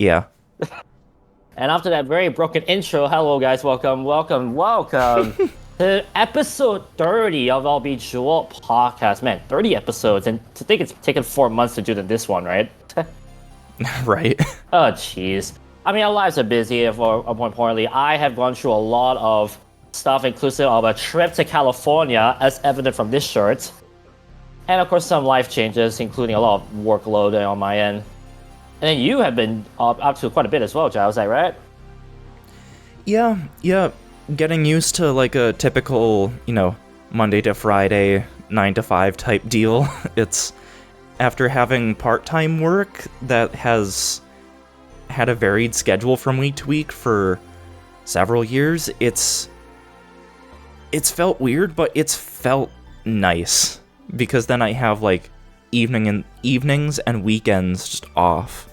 Yeah. And after that very broken intro, hello guys, welcome to episode 30 of our Bejeweled podcast. Man, 30 episodes, and to think it's taken 4 months to do this one, right? Right. Oh, jeez. I mean, our lives are busy, or more importantly, I have gone through a lot of stuff, inclusive of a trip to California, as evident from this shirt. And of course, some life changes, including a lot of workload on my end. And then you have been up to quite a bit as well, Giles, is that right? Yeah. Getting used to like a typical, Monday to Friday, 9 to 5 type deal. It's after having part-time work that has had a varied schedule from week to week for several years. It's felt weird, but it's felt nice because then I have like evenings and weekends just off.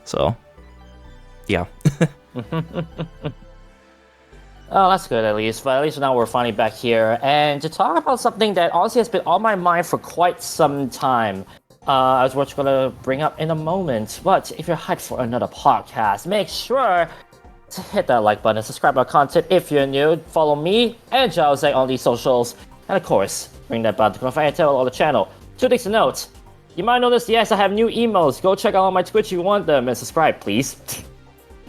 So, yeah. Oh, that's good at least. But at least now we're finally back here. And to talk about something that honestly has been on my mind for quite some time. As we're going to bring up in a moment. But if you're hyped for another podcast, make sure to hit that like button, subscribe to our content if you're new, follow me and Giles on these socials. And of course, ring that bell to confirm and tell all the channel. 2 things to note. You might notice, yes, I have new emails. Go check out on my Twitch if you want them and subscribe, please.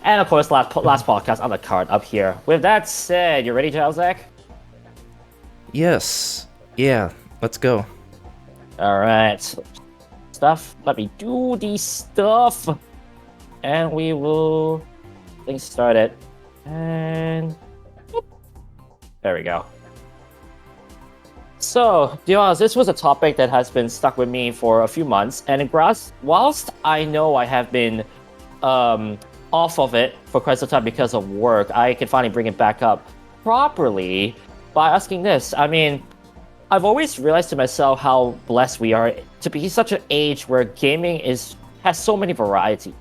And of course, last podcast on the card up here. With that said, you ready, Giles? Yes. Yeah. Let's go. All right. Stuff. Let me do the stuff, and we will things started. And whoop. There we go. So, to be honest, this was a topic that has been stuck with me for a few months, and whilst I know I have been off of it for quite some time because of work, I can finally bring it back up properly by asking this. I mean, I've always realized to myself how blessed we are to be such an age where gaming has so many variety.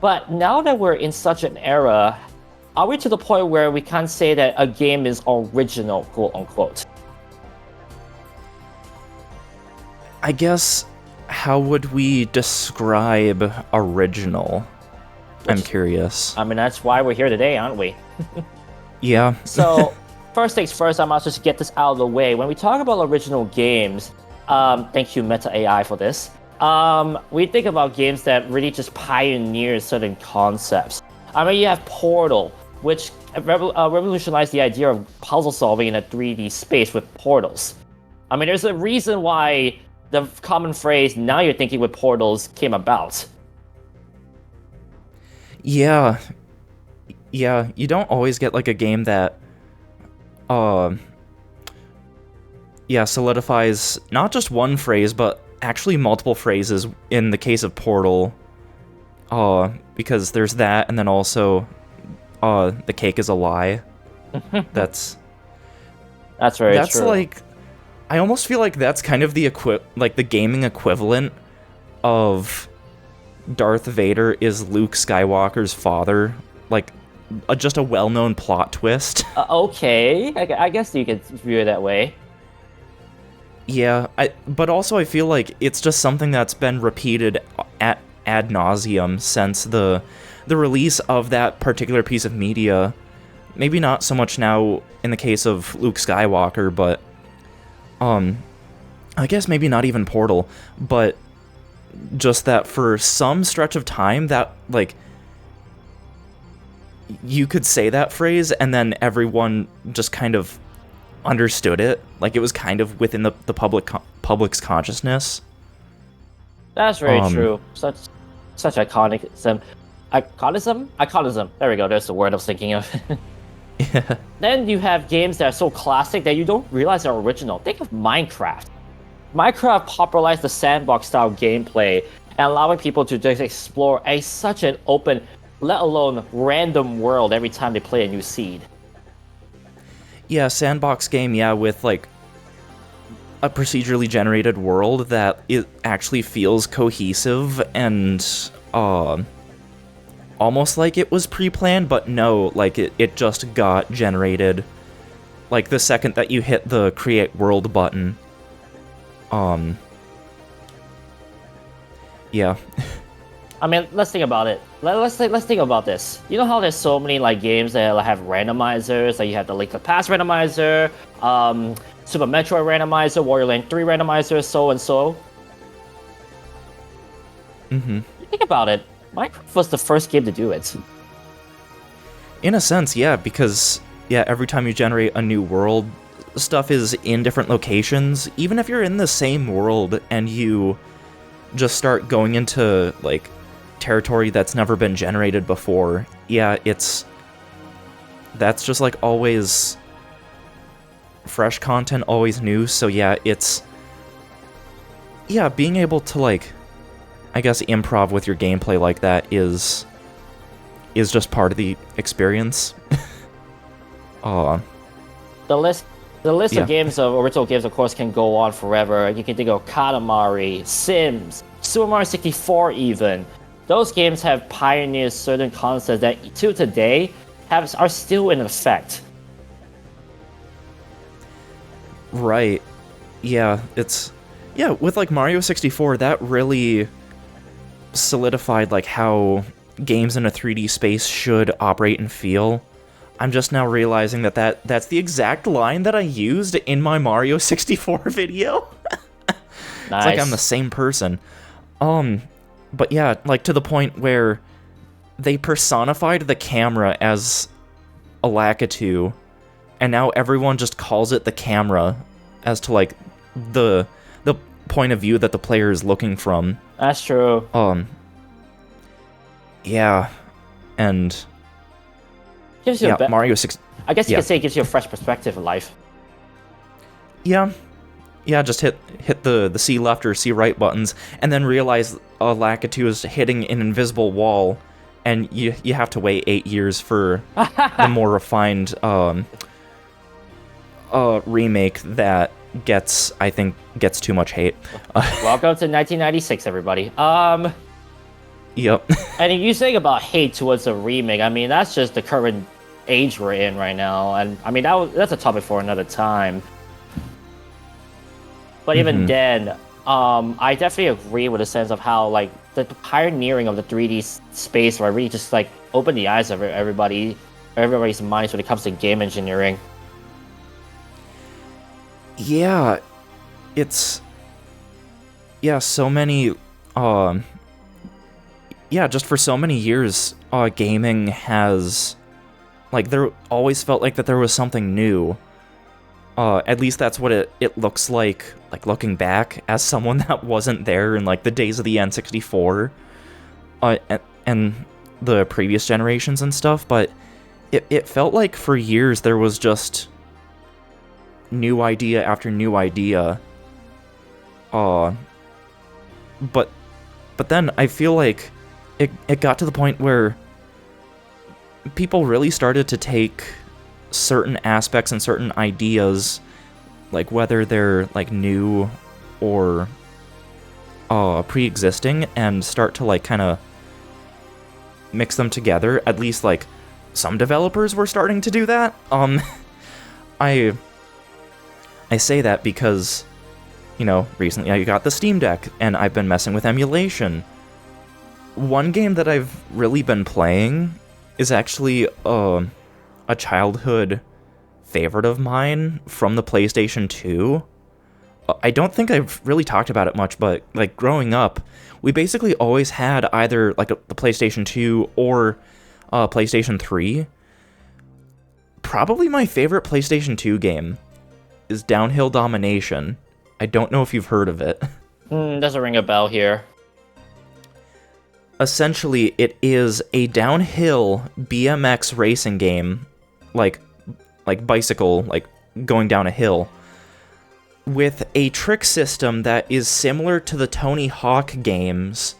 But now that we're in such an era, are we to the point where we can't say that a game is original, quote unquote? I guess, how would we describe original? I'm curious. I mean, that's why we're here today, aren't we? Yeah. So, first things first, I must just get this out of the way. When we talk about original games, thank you Meta AI for this. We think about games that really just pioneer certain concepts. I mean, you have Portal, which revolutionized the idea of puzzle solving in a 3D space with portals. I mean, there's a reason why the common phrase, now you're thinking with portals, came about. Yeah, you don't always get like a game that solidifies not just one phrase, but actually multiple phrases in the case of Portal. Because there's that, and then also the cake is a lie. That's very true. Like, I almost feel like that's kind of the the gaming equivalent of Darth Vader is Luke Skywalker's father, like just a well-known plot twist. Okay, I guess you could view it that way. Yeah, but also I feel like it's just something that's been repeated ad nauseum since the release of that particular piece of media. Maybe not so much now in the case of Luke Skywalker, but I guess maybe not even Portal, but just that for some stretch of time that, like, you could say that phrase and then everyone just kind of understood it. Like, it was kind of within the public's consciousness. That's very true. Such iconism. Iconism. There we go. There's the word I was thinking of. Yeah. Then you have games that are so classic that you don't realize they're original. Think of Minecraft. Minecraft popularized the sandbox-style gameplay and allowing people to just explore such an open, let alone random world every time they play a new seed. Yeah, sandbox game, with like a procedurally generated world that it actually feels cohesive and almost like it was pre-planned, but no, like it just got generated like the second that you hit the create world button. Yeah. I mean, let's think about it. Let's think about this. You know how there's so many like games that like, have randomizers. Like you have the Link to the Past randomizer, Super Metroid randomizer, Wario Land 3 randomizer, so and so. Mm-hmm. Think about it. Minecraft was the first game to do it. In a sense, yeah, because yeah, every time you generate a new world, stuff is in different locations. Even if you're in the same world and you just start going into like territory that's never been generated before, yeah, that's just like always fresh content, always new. So yeah, being able to like, I guess, improv with your gameplay like that is just part of the experience. The list of games, of original games, of course, can go on forever. You can think of Katamari, Sims, Super Mario 64 even. Those games have pioneered certain concepts that to today are still in effect. Right. Yeah, with like Mario 64, that really solidified like how games in a 3D space should operate and feel. I'm just now realizing that's the exact line that I used in my Mario 64 video. Nice. It's like I'm the same person. But yeah, like to the point where they personified the camera as a Lakitu, and now everyone just calls it the camera as to like the point of view that the player is looking from. That's true. Yeah, and gives you Mario 6. I guess you could say it gives you a fresh perspective of life. Yeah, just hit the C left or C right buttons, and then realize a Lakitu is hitting an invisible wall, and you have to wait 8 years for the more refined remake that I think gets too much hate. Welcome to 1996, everybody. Yep. And if you saying about hate towards a remake, I mean that's just the current age we're in right now, and I mean that's a topic for another time. But even then, I definitely agree with the sense of how like the pioneering of the 3D space, where really just like opened the eyes of everybody's minds when it comes to game engineering. Yeah, so many, just for so many years, gaming has, like, there always felt like that there was something new. At least that's what it looks like looking back as someone that wasn't there in like the days of the N64, and the previous generations and stuff. But it felt like for years there was just new idea after new idea. But then I feel like it got to the point where people really started to take certain aspects and certain ideas, like whether they're like new or pre-existing, and start to like kind of mix them together. At least like some developers were starting to do that. I say that because, you know, recently I got the Steam Deck and I've been messing with emulation. One game that I've really been playing is actually a childhood favorite of mine from the PlayStation 2. I don't think I've really talked about it much, but like growing up, we basically always had either like the PlayStation 2 or PlayStation 3. Probably my favorite PlayStation 2 game is Downhill Domination. I don't know if you've heard of it. Doesn't ring a bell here. Essentially, it is a downhill BMX racing game, like bicycle, like going down a hill, with a trick system that is similar to the Tony Hawk games,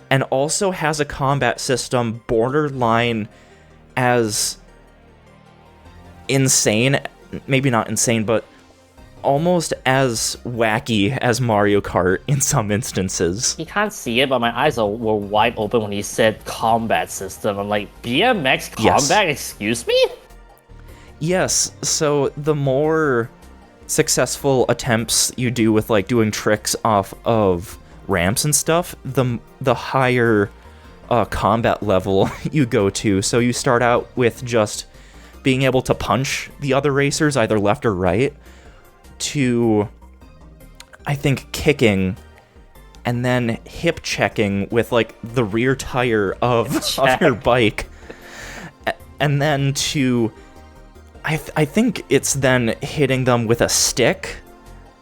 and also has a combat system borderline as insane, maybe not insane, but almost as wacky as Mario Kart in some instances. You can't see it, but my eyes were wide open when he said combat system. I'm like, BMX combat? Yes. Excuse me? Yes, so the more successful attempts you do with like doing tricks off of ramps and stuff, the higher combat level you go to. So you start out with just being able to punch the other racers either left or right, to, I think, kicking, and then hip checking with, like, the rear tire of your bike. And then to, I think it's then hitting them with a stick,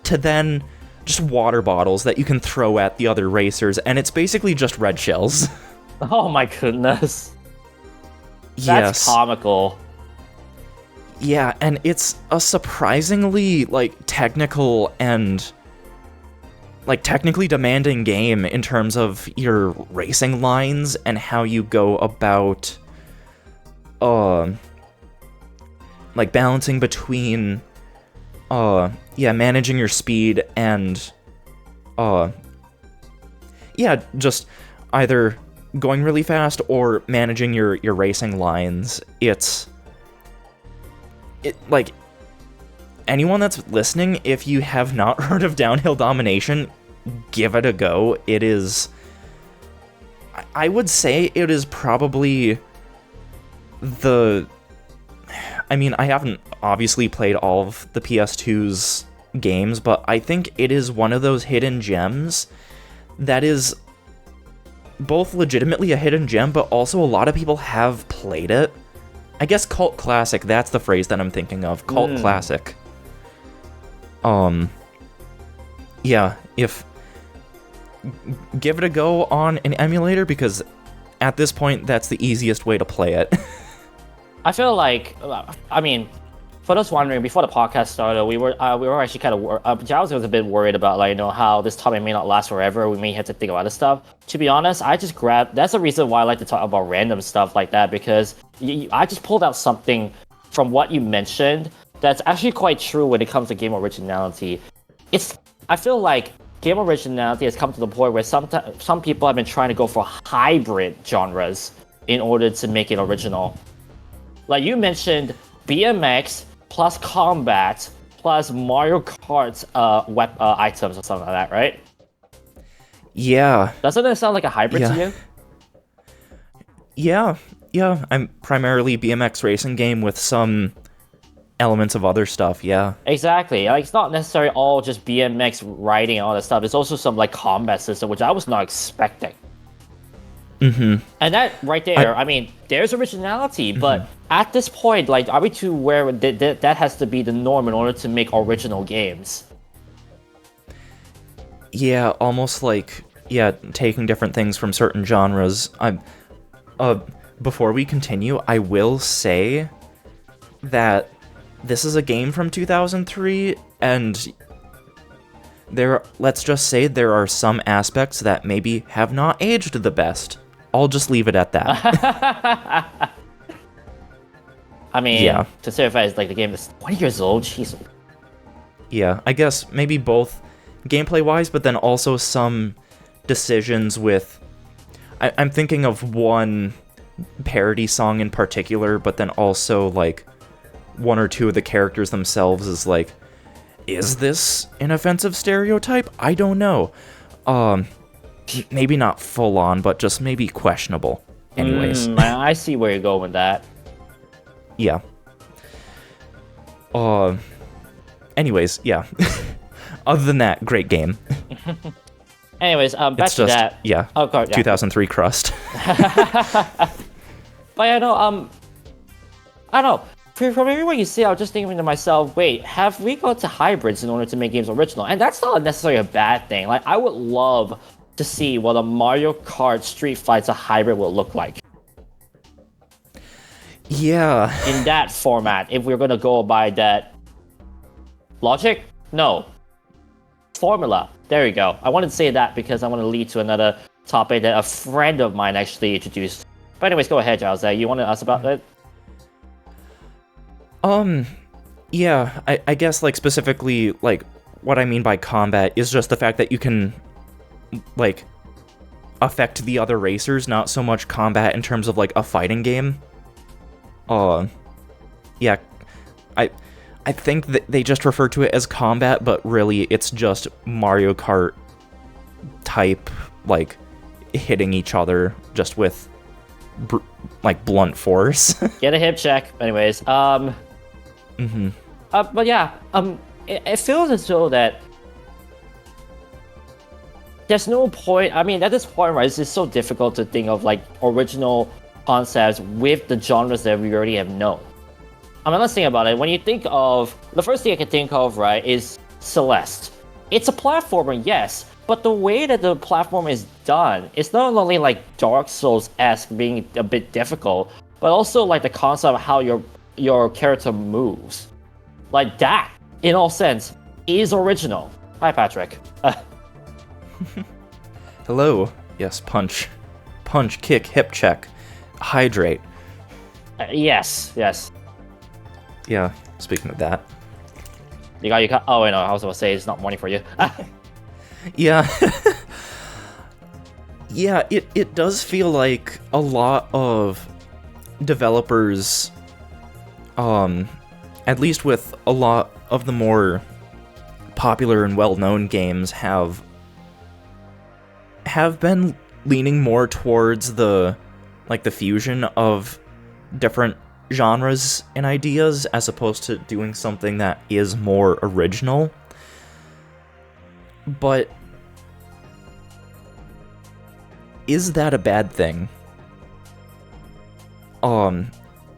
to then just water bottles that you can throw at the other racers, and it's basically just red shells. Oh my goodness. That's Yes. comical. Yeah, and it's a surprisingly, like, technical and, like, technically demanding game in terms of your racing lines and how you go about, like, balancing between, managing your speed and, just either going really fast or managing your racing lines. Like, anyone that's listening, if you have not heard of Downhill Domination, give it a go. It is, I would say it is probably I mean, I haven't obviously played all of the PS2's games, but I think it is one of those hidden gems that is both legitimately a hidden gem, but also a lot of people have played it. I guess cult classic, that's the phrase that I'm thinking of. Cult classic. Yeah, give it a go on an emulator, because at this point, that's the easiest way to play it. I feel like, I mean, for those wondering, before the podcast started, we were actually kind of Giles was a bit worried about, like, how this topic may not last forever. We may have to think of other stuff. To be honest, I just grabbed. That's the reason why I like to talk about random stuff like that, because I just pulled out something from what you mentioned that's actually quite true when it comes to game originality. I feel like game originality has come to the point where some people have been trying to go for hybrid genres in order to make it original. Like you mentioned, BMX plus combat plus Mario Kart items or something like that, right? Yeah. Doesn't it sound like a hybrid to you? Yeah. I'm primarily BMX racing game with some elements of other stuff, yeah. Exactly. Like, it's not necessarily all just BMX riding and all that stuff. There's also some, like, combat system, which I was not expecting. Mm-hmm. And that right there, I mean, there's originality, but at this point, like, are we to where that has to be the norm in order to make original games? Yeah, almost like, taking different things from certain genres. Before we continue, I will say that this is a game from 2003, and let's just say there are some aspects that maybe have not aged the best. I'll just leave it at that. I mean, to say if like the game is 20 years old, jeez. Yeah, I guess maybe both gameplay-wise, but then also some decisions with... I'm thinking of one parody song in particular, but then also, like, one or two of the characters themselves is like, is this an offensive stereotype? I don't know. Maybe not full on, but just maybe questionable. Anyways. I see where you're going with that. Yeah. Anyways, yeah. Other than that, great game. Anyways, back to that. Yeah. Oh, God, yeah. 2003 crust. But I know, I don't know. From everyone you say, I was just thinking to myself, wait, have we gone to hybrids in order to make games original? And that's not necessarily a bad thing. Like, I would love to see what a Mario Kart Street Fighter hybrid will look like. Yeah. In that format, if we're gonna go by that logic? No. Formula. There you go. I wanted to say that because I want to lead to another topic that a friend of mine actually introduced. But anyways, go ahead, Giles. You want to ask about that? Yeah, I guess, like, specifically, like, what I mean by combat is just the fact that you can, like, affect the other racers, not so much combat in terms of, like, a fighting game. Yeah, I think that they just refer to it as combat, but really it's just Mario Kart type, like, hitting each other just with, like, blunt force. Get a hip check. Anyways, but yeah, it feels as though that there's no point. I mean, at this point, right, it's just so difficult to think of like original concepts with the genres that we already have known. I mean, let's think about it. When you think of the first thing I can think of, right, is Celeste. It's a platformer, yes, but the way that the platform is done, it's not only like Dark Souls-esque being a bit difficult, but also like the concept of how your character moves. Like that, in all sense, is original. Hi, Patrick. Hello. Yes, punch. Punch, kick, hip check, hydrate. Yes. Yeah, speaking of that. You got. Oh, wait, no, I was going to say it's not money for you. Yeah. Yeah, it does feel like a lot of developers, at least with a lot of the more popular and well-known games, have been leaning more towards the fusion of different genres and ideas as opposed to doing something that is more original. But is that a bad thing?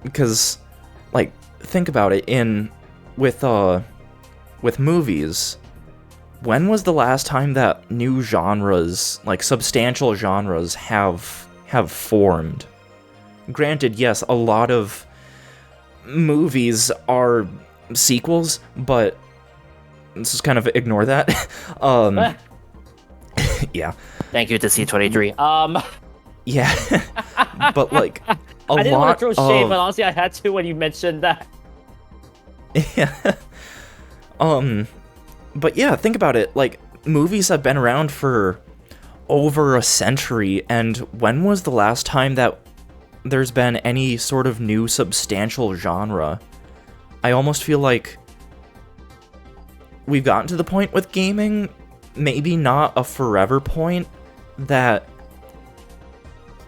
Because, like, think about it. With movies, when was the last time that new genres, like substantial genres, have formed? Granted, yes, a lot of movies are sequels, but let's just kind of ignore that. Yeah. Thank you to C23. Yeah. But like I didn't want to throw shade, but honestly I had to when you mentioned that. Yeah. But yeah, think about it. Like, movies have been around for over a century, and when was the last time that there's been any sort of new substantial genre? I almost feel like we've gotten to the point with gaming, maybe not a forever point, that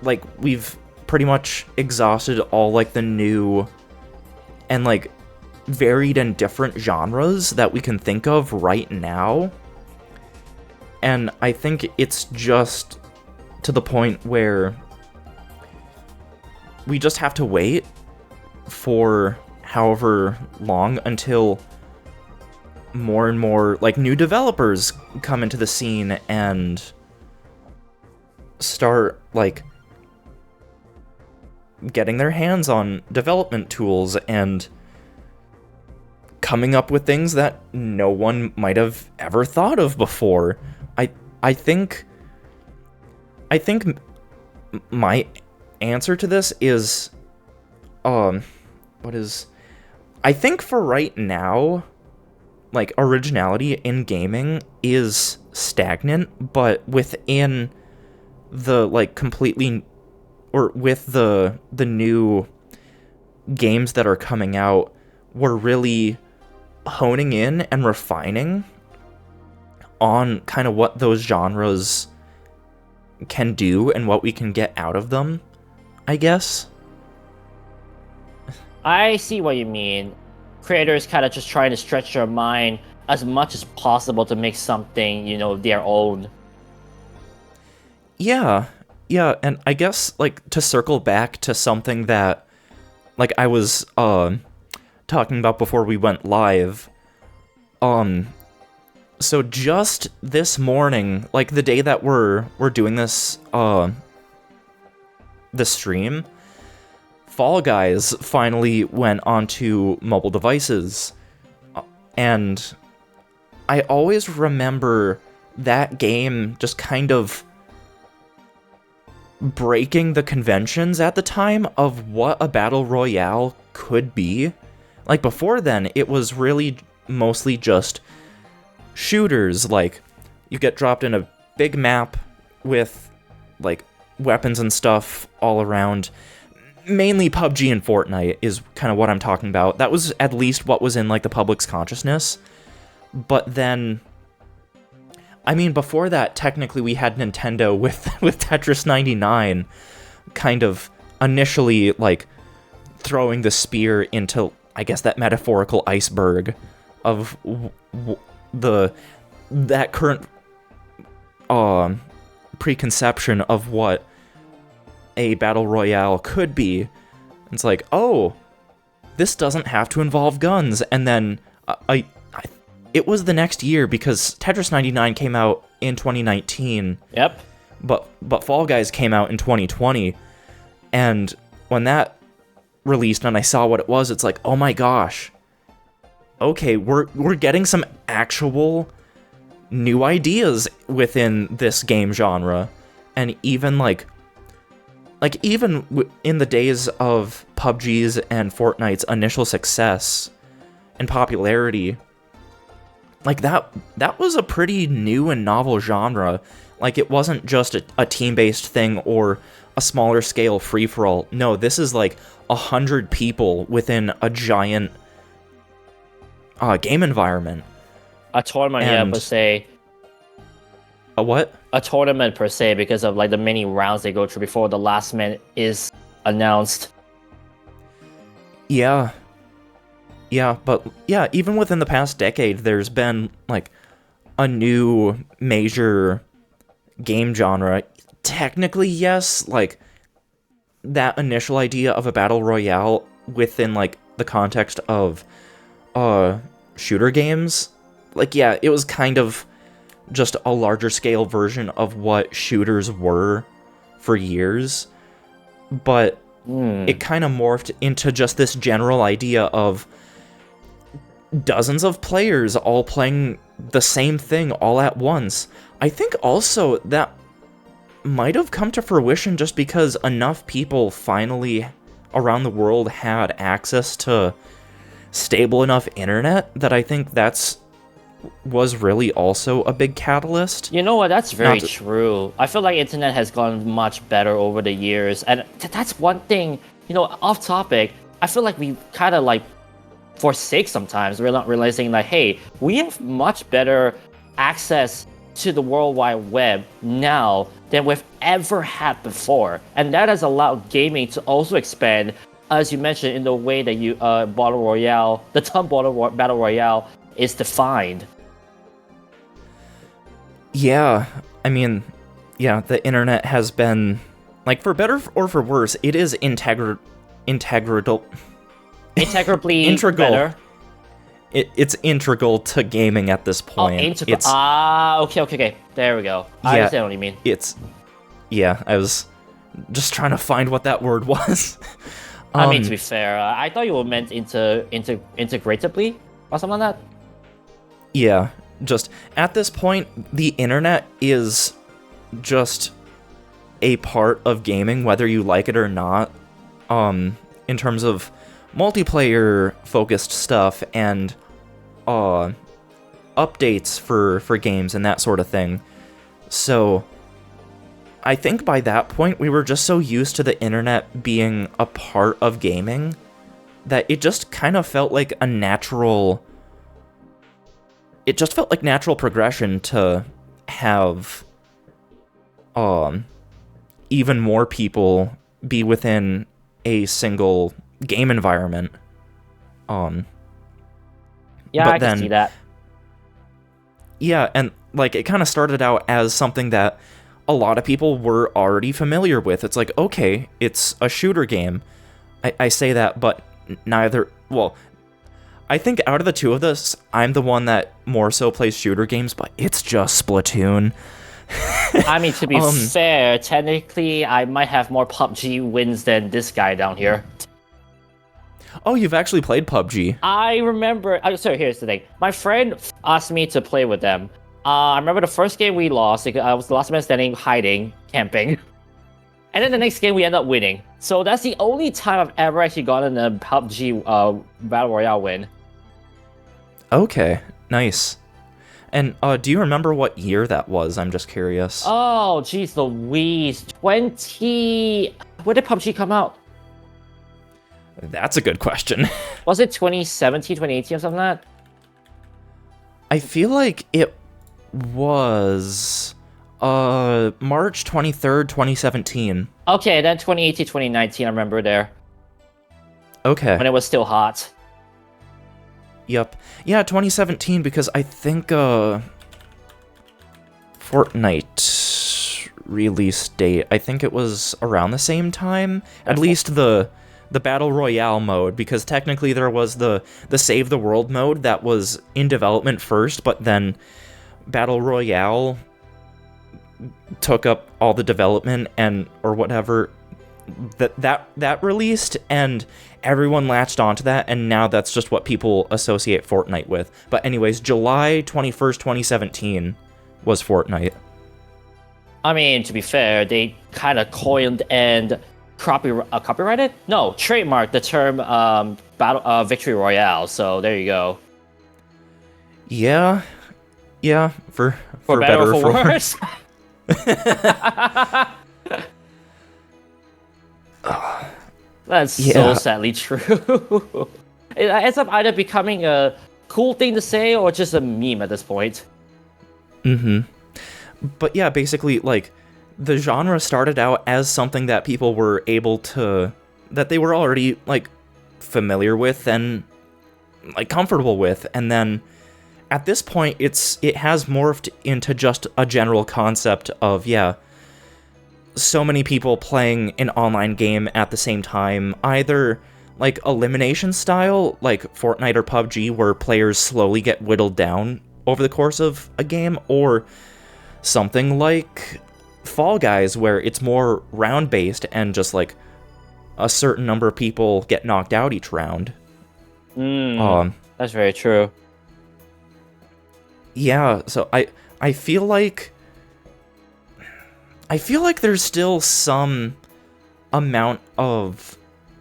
like we've pretty much exhausted all like the new and like varied and different genres that we can think of right now. And I think it's just to the point where we just have to wait for however long until more and more like new developers come into the scene and start like getting their hands on development tools and coming up with things that no one might have ever thought of before. I think my answer to this is I think for right now, like, originality in gaming is stagnant, but within the like completely, or with the new games that are coming out, we're really honing in and refining on kind of what those genres can do and what we can get out of them, I guess. I see what you mean. Creators kind of just trying to stretch their mind as much as possible to make something, you know, their own. Yeah, and I guess, like, to circle back to something that, like, I was, talking about before we went live, so just this morning, like, the day that we're doing this, the stream, Fall Guys finally went onto mobile devices, and I always remember that game just kind of breaking the conventions at the time of what a battle royale could be. Like, before then, it was really mostly just shooters. Like, you get dropped in a big map with, like, weapons and stuff all around. Mainly PUBG and Fortnite is kind of what I'm talking about. That was at least what was in, like, the public's consciousness. But then I mean, before that, technically we had Nintendo with Tetris 99 kind of initially, like, throwing the spear into, I guess, that metaphorical iceberg of that current preconception of what a battle royale could be. It's like, oh, this doesn't have to involve guns. And then it was the next year, because Tetris 99 came out in 2019. Yep. But Fall Guys came out in 2020. And when that released and I saw what it was, it's like, oh my gosh. Okay, we're getting some actual new ideas within this game genre. And even even in the days of PUBG's and Fortnite's initial success and popularity, like that was a pretty new and novel genre. Like, it wasn't just a team-based thing or a smaller scale free-for-all. No, this is like 100 people within a giant game environment. A tournament, yeah, per se. A what? A tournament per se, because of like the many rounds they go through before the last man is announced. Yeah, but yeah, even within the past decade, there's been like a new major game genre. Technically, yes, like that initial idea of a battle royale within like the context of shooter games. Like, yeah, it was kind of just a larger scale version of what shooters were for years, but it kind of morphed into just this general idea of dozens of players all playing the same thing all at once. I think also that might have come to fruition just because enough people finally around the world had access to stable enough internet that I think was really also a big catalyst. You know what? That's very true. I feel like internet has gone much better over the years, and that's one thing. You know, off topic, I feel like we kind of like forsake sometimes. We're not realizing like, hey, we have much better access to the World Wide Web now than we've ever had before, and that has allowed gaming to also expand, as you mentioned, in the way that you battle royale, the term battle royale is defined. Yeah, I mean, yeah, the internet has been, like, for better or for worse, it is integrably better. It's integral to gaming at this point. Oh, integral. Okay. There we go. I understand what you mean. I was just trying to find what that word was. I mean, to be fair, I thought you were meant integratably or something like that. Yeah, just at this point, the internet is just a part of gaming, whether you like it or not. In terms of multiplayer-focused stuff and updates for games and that sort of thing. So I think by that point, we were just so used to the internet being a part of gaming that it just kind of felt like a natural... It just felt like natural progression to have even more people be within a single game environment. Yeah, I can see that. Yeah, and like it kind of started out as something that a lot of people were already familiar with. It's like, okay, it's a shooter game. I say that, but neither... Well, I think out of the two of us, I'm the one that more so plays shooter games, but it's just Splatoon. I mean, to be fair, technically, I might have more PUBG wins than this guy down here. Oh, you've actually played PUBG. I remember... so here's the thing. My friend asked me to play with them. I remember the first game we lost. I was the last man standing, hiding, camping. And then the next game we ended up winning. So that's the only time I've ever actually gotten a PUBG Battle Royale win. Okay, nice. And do you remember what year that was? I'm just curious. Oh, geez Louise. When did PUBG come out? That's a good question. Was it 2017, 2018 or something like that? I feel like it was March 23rd, 2017. Okay, then 2018, 2019, I remember there. Okay. When it was still hot. Yep. Yeah, 2017, because I think Fortnite release date, I think it was around the same time. At least the Battle Royale mode, because technically there was the Save the World mode that was in development first, but then Battle Royale took up all the development and or whatever that released, and everyone latched onto that, and now that's just what people associate Fortnite with. But anyways, July 21st, 2017 was Fortnite. I mean, to be fair, they kind of coined and copyrighted? No, trademarked the term Victory Royale, so there you go. Yeah, for better or for worse. That's so sadly true. It ends up either becoming a cool thing to say or just a meme at this point. But yeah, basically, like, the genre started out as something that people were able to... that they were already, like, familiar with and, like, comfortable with, and then at this point, it has morphed into just a general concept of, so many people playing an online game at the same time, either like elimination style, like Fortnite or PUBG, where players slowly get whittled down over the course of a game, or something like Fall Guys, where it's more round-based and just like a certain number of people get knocked out each round. That's very true. Yeah, so I feel like there's still some amount of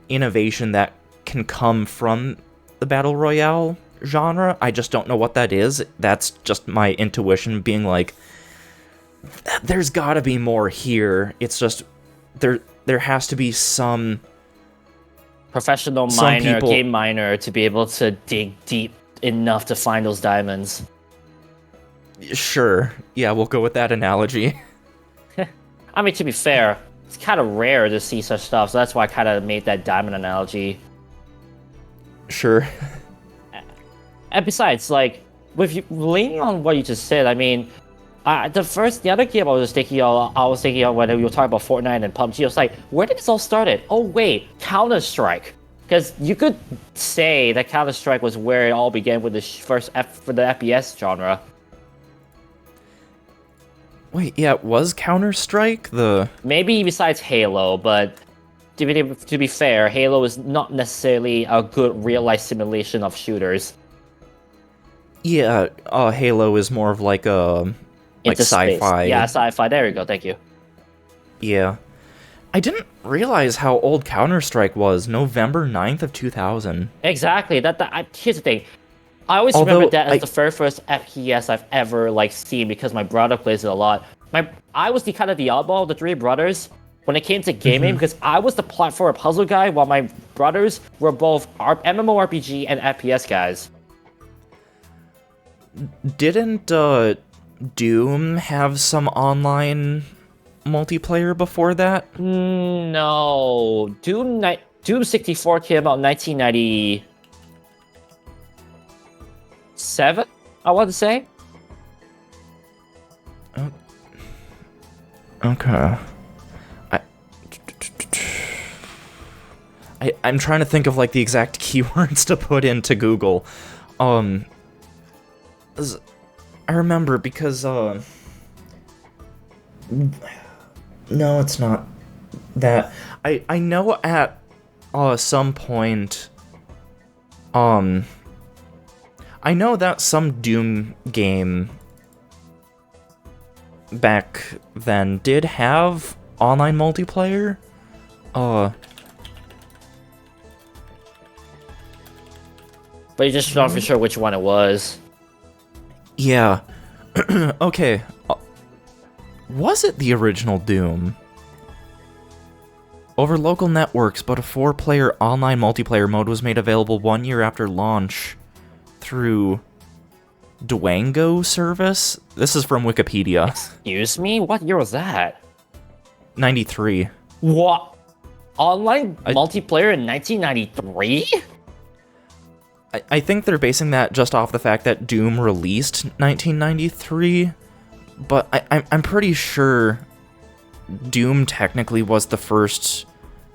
innovation that can come from the Battle Royale genre. I just don't know what that is. That's just my intuition being like, there's gotta be more here. It's just, there has to be some... professional miner, game miner, to be able to dig deep enough to find those diamonds. Sure. Yeah, we'll go with that analogy. I mean, to be fair, it's kind of rare to see such stuff, so that's why I kind of made that diamond analogy. Sure. And besides, like, with you leaning on what you just said, I mean, the other game I was thinking of when we were talking about Fortnite and PUBG, I was like, where did this all started? Oh wait, Counter-Strike. Because you could say that Counter-Strike was where it all began with the first for the FPS genre. Wait, yeah, was Counter-Strike the... Maybe besides Halo, but to be fair, Halo is not necessarily a good real-life simulation of shooters. Yeah, Halo is more of like a... like sci-fi. Yeah, sci-fi, there you go, thank you. Yeah. I didn't realize how old Counter-Strike was, November 9th of 2000. Exactly, here's the thing. I always remember that as the very first FPS I've ever seen, because my brother plays it a lot. I was the kind of the oddball of the three brothers when it came to gaming, because I was the platform puzzle guy, while my brothers were both MMORPG and FPS guys. Didn't Doom have some online multiplayer before that? No. Doom 64 came out in 1997, I want to say. Okay. I'm trying to think of like the exact keywords to put into Google. I remember because no, it's not that. I know at some point I know that some Doom game back then did have online multiplayer. But you're just not for sure which one it was. Yeah. Okay. Was it the original Doom? Over local networks, but a 4-player online multiplayer mode was made available 1 year after launch through Duango service. This is from Wikipedia. Excuse me? What year was that? 93. What? Online multiplayer in 1993? I think they're basing that just off the fact that Doom released 1993, but I'm pretty sure Doom technically was the first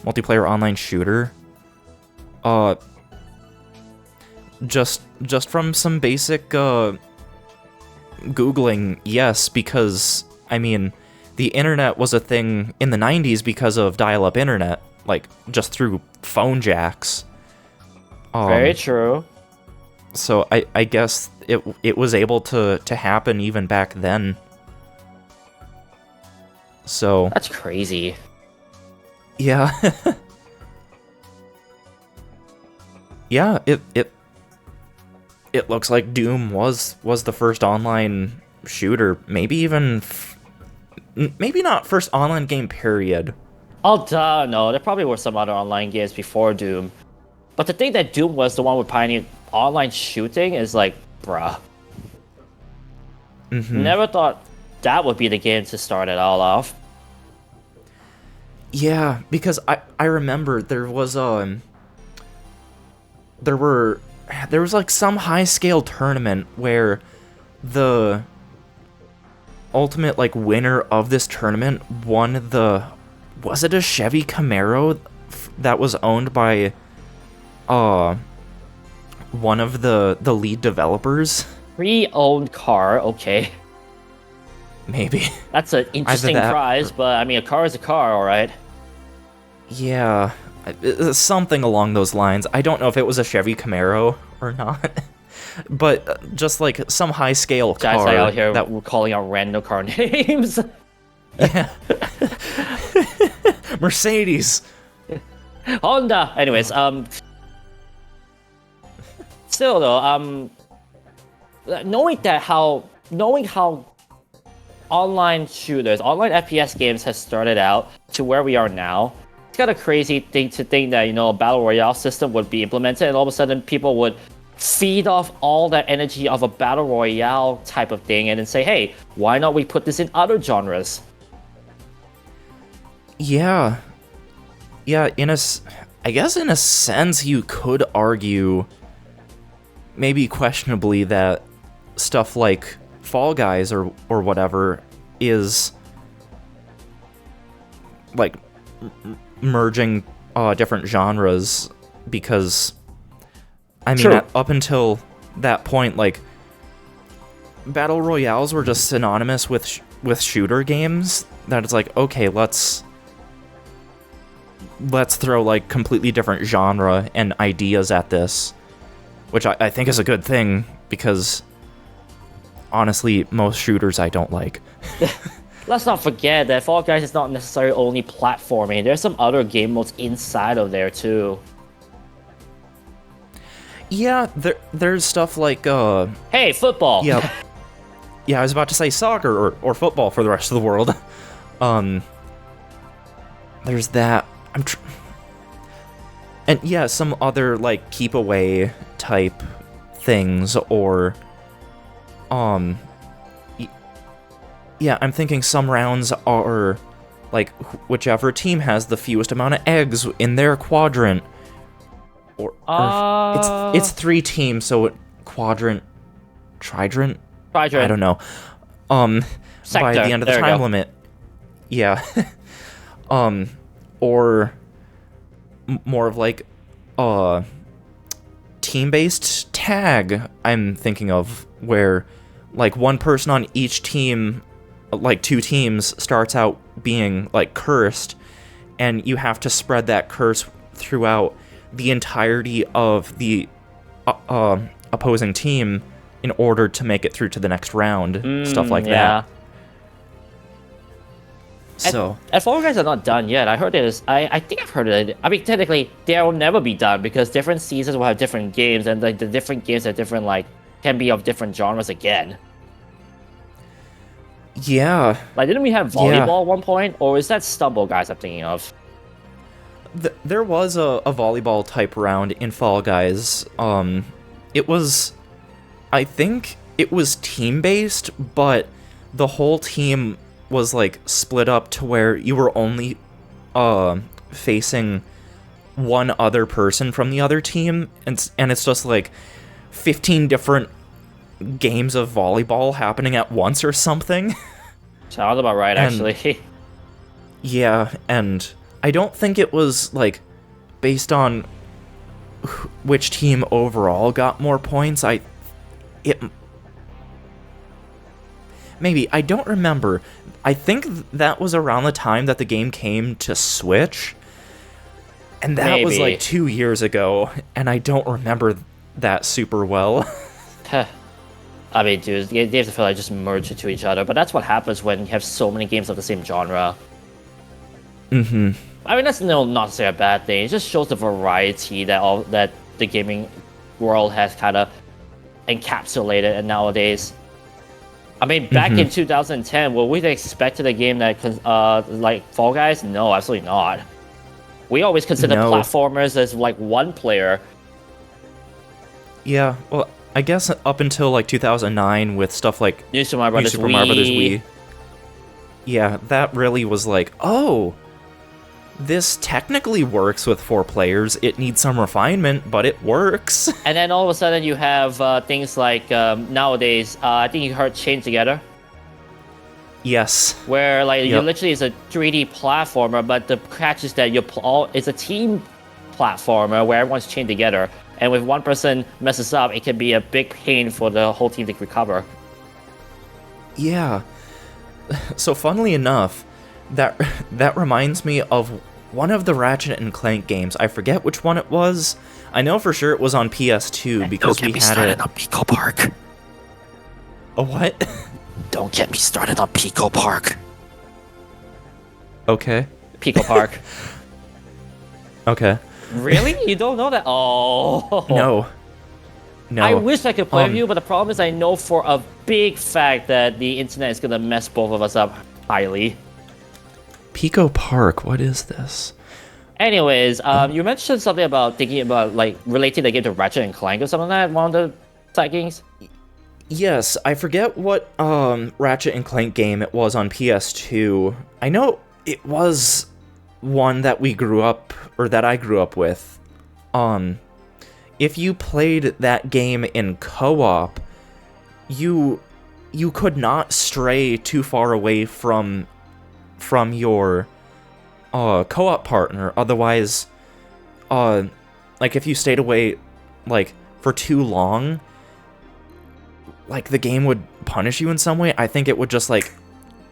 multiplayer online shooter. Just from some basic Googling, yes, because, I mean, the internet was a thing in the 90s because of dial-up internet, like, just through phone jacks. Very true. So I guess it was able to happen even back then. So That's crazy. yeah. Yeah, it looks like Doom was the first online shooter, maybe even maybe not first online game period. Oh, duh, no. There probably were some other online games before Doom. But to think that Doom was the one with pioneered online shooting is like, bruh. Never thought that would be the game to start it all off. Yeah, because I remember there was like some high scale tournament where the ultimate like winner of this tournament won was it a Chevy Camaro that was owned by one of the lead developers? Pre-owned car, okay. Maybe. That's an interesting prize, but I mean, a car is a car, alright. Yeah, something along those lines. I don't know if it was a Chevy Camaro or not, but just like some high-scale car. Guys like out here that we're calling out random car names. Yeah. Mercedes. Honda. Anyways, still though, knowing how online shooters, online FPS games has started out to where we are now, it's kind of crazy thing to think that, you know, a battle royale system would be implemented and all of a sudden people would feed off all that energy of a battle royale type of thing and then say, hey, why not we put this in other genres? Yeah. Yeah, I guess in a sense you could argue, maybe questionably, that stuff like Fall Guys or whatever is like merging different genres, because I mean up until that point, like, battle royales were just synonymous with shooter games. That it's like, okay, let's throw like completely different genre and ideas at this, which I think is a good thing, because honestly, most shooters I don't like. Let's not forget that Fall Guys is not necessarily only platforming. There's some other game modes inside of there too. Yeah, there's stuff like hey, football. Yeah. Yeah, I was about to say soccer or football for the rest of the world. There's that. And yeah, some other like keep away type things, or yeah, I'm thinking some rounds are like whichever team has the fewest amount of eggs in their quadrant, or it's 3 teams, so quadrant, tridrant, I don't know. Sector. By the end of the time limit, yeah. Or more of like team-based tag, I'm thinking of, where like one person on each team, like 2 teams, starts out being like cursed, and you have to spread that curse throughout the entirety of the opposing team in order to make it through to the next round. Stuff like that. So, and Fall Guys are not done yet. I heard it is. I think I've heard it. I mean, technically, they will never be done because different seasons will have different games, and like the different games are different. Like, can be of different genres again. Yeah. Like, didn't we have volleyball at one point, or is that Stumble Guys I'm thinking of? There was a volleyball type round in Fall Guys. It was, I think it was team-based, but the whole team was, like, split up to where you were only facing one other person from the other team, and it's just, like, 15 different games of volleyball happening at once or something. Sounds about right, actually. Yeah, and I don't think it was, like, based on which team overall got more points. Maybe, I don't remember. I think that was around the time that the game came to Switch, and that was like 2 years ago, and I don't remember that super well. I mean, dude, they have to feel like just merge into each other, but that's what happens when you have so many games of the same genre. Mm-hmm. I mean, that's not necessarily a bad thing. It just shows the variety that the gaming world has kind of encapsulated nowadays. I mean, back in 2010, were we expected a game that like Fall Guys? No, absolutely not. We always considered platformers as like one player. Yeah, well, I guess up until like 2009 with stuff like New Super Mario Bros. Wii. Yeah, that really was like, oh, this technically works with 4 players. It needs some refinement, but it works. And then all of a sudden you have things like nowadays, I think you heard Chain Together. Yes. Where like you literally is a 3D platformer, but the catch is that it's a team platformer where everyone's chained together. And if one person messes up, it can be a big pain for the whole team to recover. Yeah. So funnily enough, that reminds me of one of the Ratchet and Clank games. I forget which one it was. I know for sure it was on PS2 because we had it on Pico Park. A what? Don't get me started on Pico Park. Okay. Pico Park. Okay. Really? You don't know that? Oh. No. I wish I could play with you, but the problem is I know for a big fact that the internet is gonna mess both of us up highly. Pico Park, what is this? Anyways, you mentioned something about thinking about like relating the game to Ratchet and Clank or something like that. One of the side games. Yes, I forget what Ratchet and Clank game it was on PS2. I know it was one that we grew up, or that I grew up with. If you played that game in co-op, you could not stray too far away from your co-op partner. Otherwise, like if you stayed away like for too long, like the game would punish you in some way. I think it would just like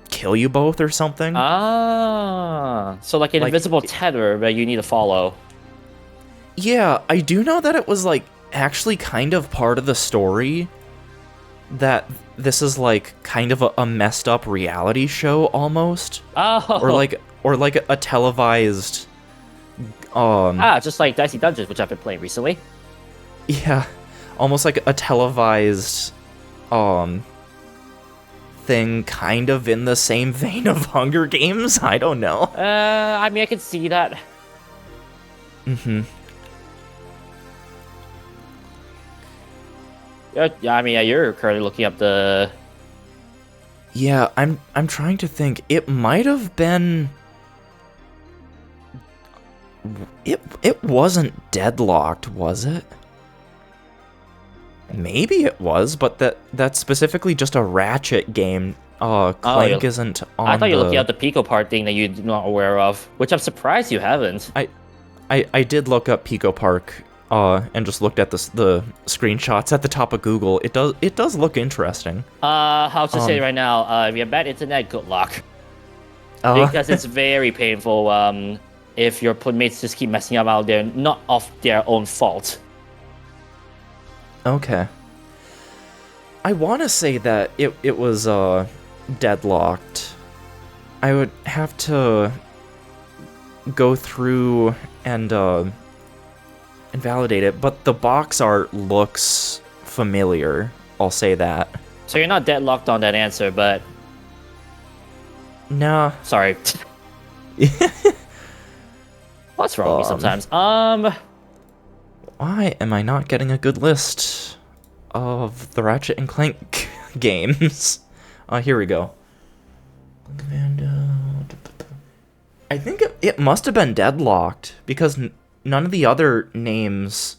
kill you both or something. So like an invisible tether that you need to follow. Yeah, I do know that it was like actually kind of part of the story that this is like kind of a messed up reality show almost. Oh. Or like a televised just like Dicey Dungeons, which I've been playing recently. Yeah, almost like a televised thing, kind of in the same vein of Hunger Games. I don't know. I mean, I can see that. Mm-hmm. Yeah, I mean, you're currently looking up the. Yeah, I'm trying to think. It might have been. It wasn't Deadlocked, was it? Maybe it was, but that's specifically just a Ratchet game. Clank isn't on. I thought you were looking at the Pico Park thing that you're not aware of, which I'm surprised you haven't. I did look up Pico Park, and just looked at the screenshots at the top of Google. It does look interesting. How to say right now? If you have bad internet, good luck. Because it's very painful. If your playmates just keep messing up out there, not of their own fault. Okay. I want to say that it was deadlocked. I would have to go through and validate it, but the box art looks familiar. I'll say that. So you're not deadlocked on that answer, but nah. Sorry. What's wrong with me sometimes? Why am I not getting a good list of the Ratchet and Clank games. Here we go. I think it must have been deadlocked because none of the other names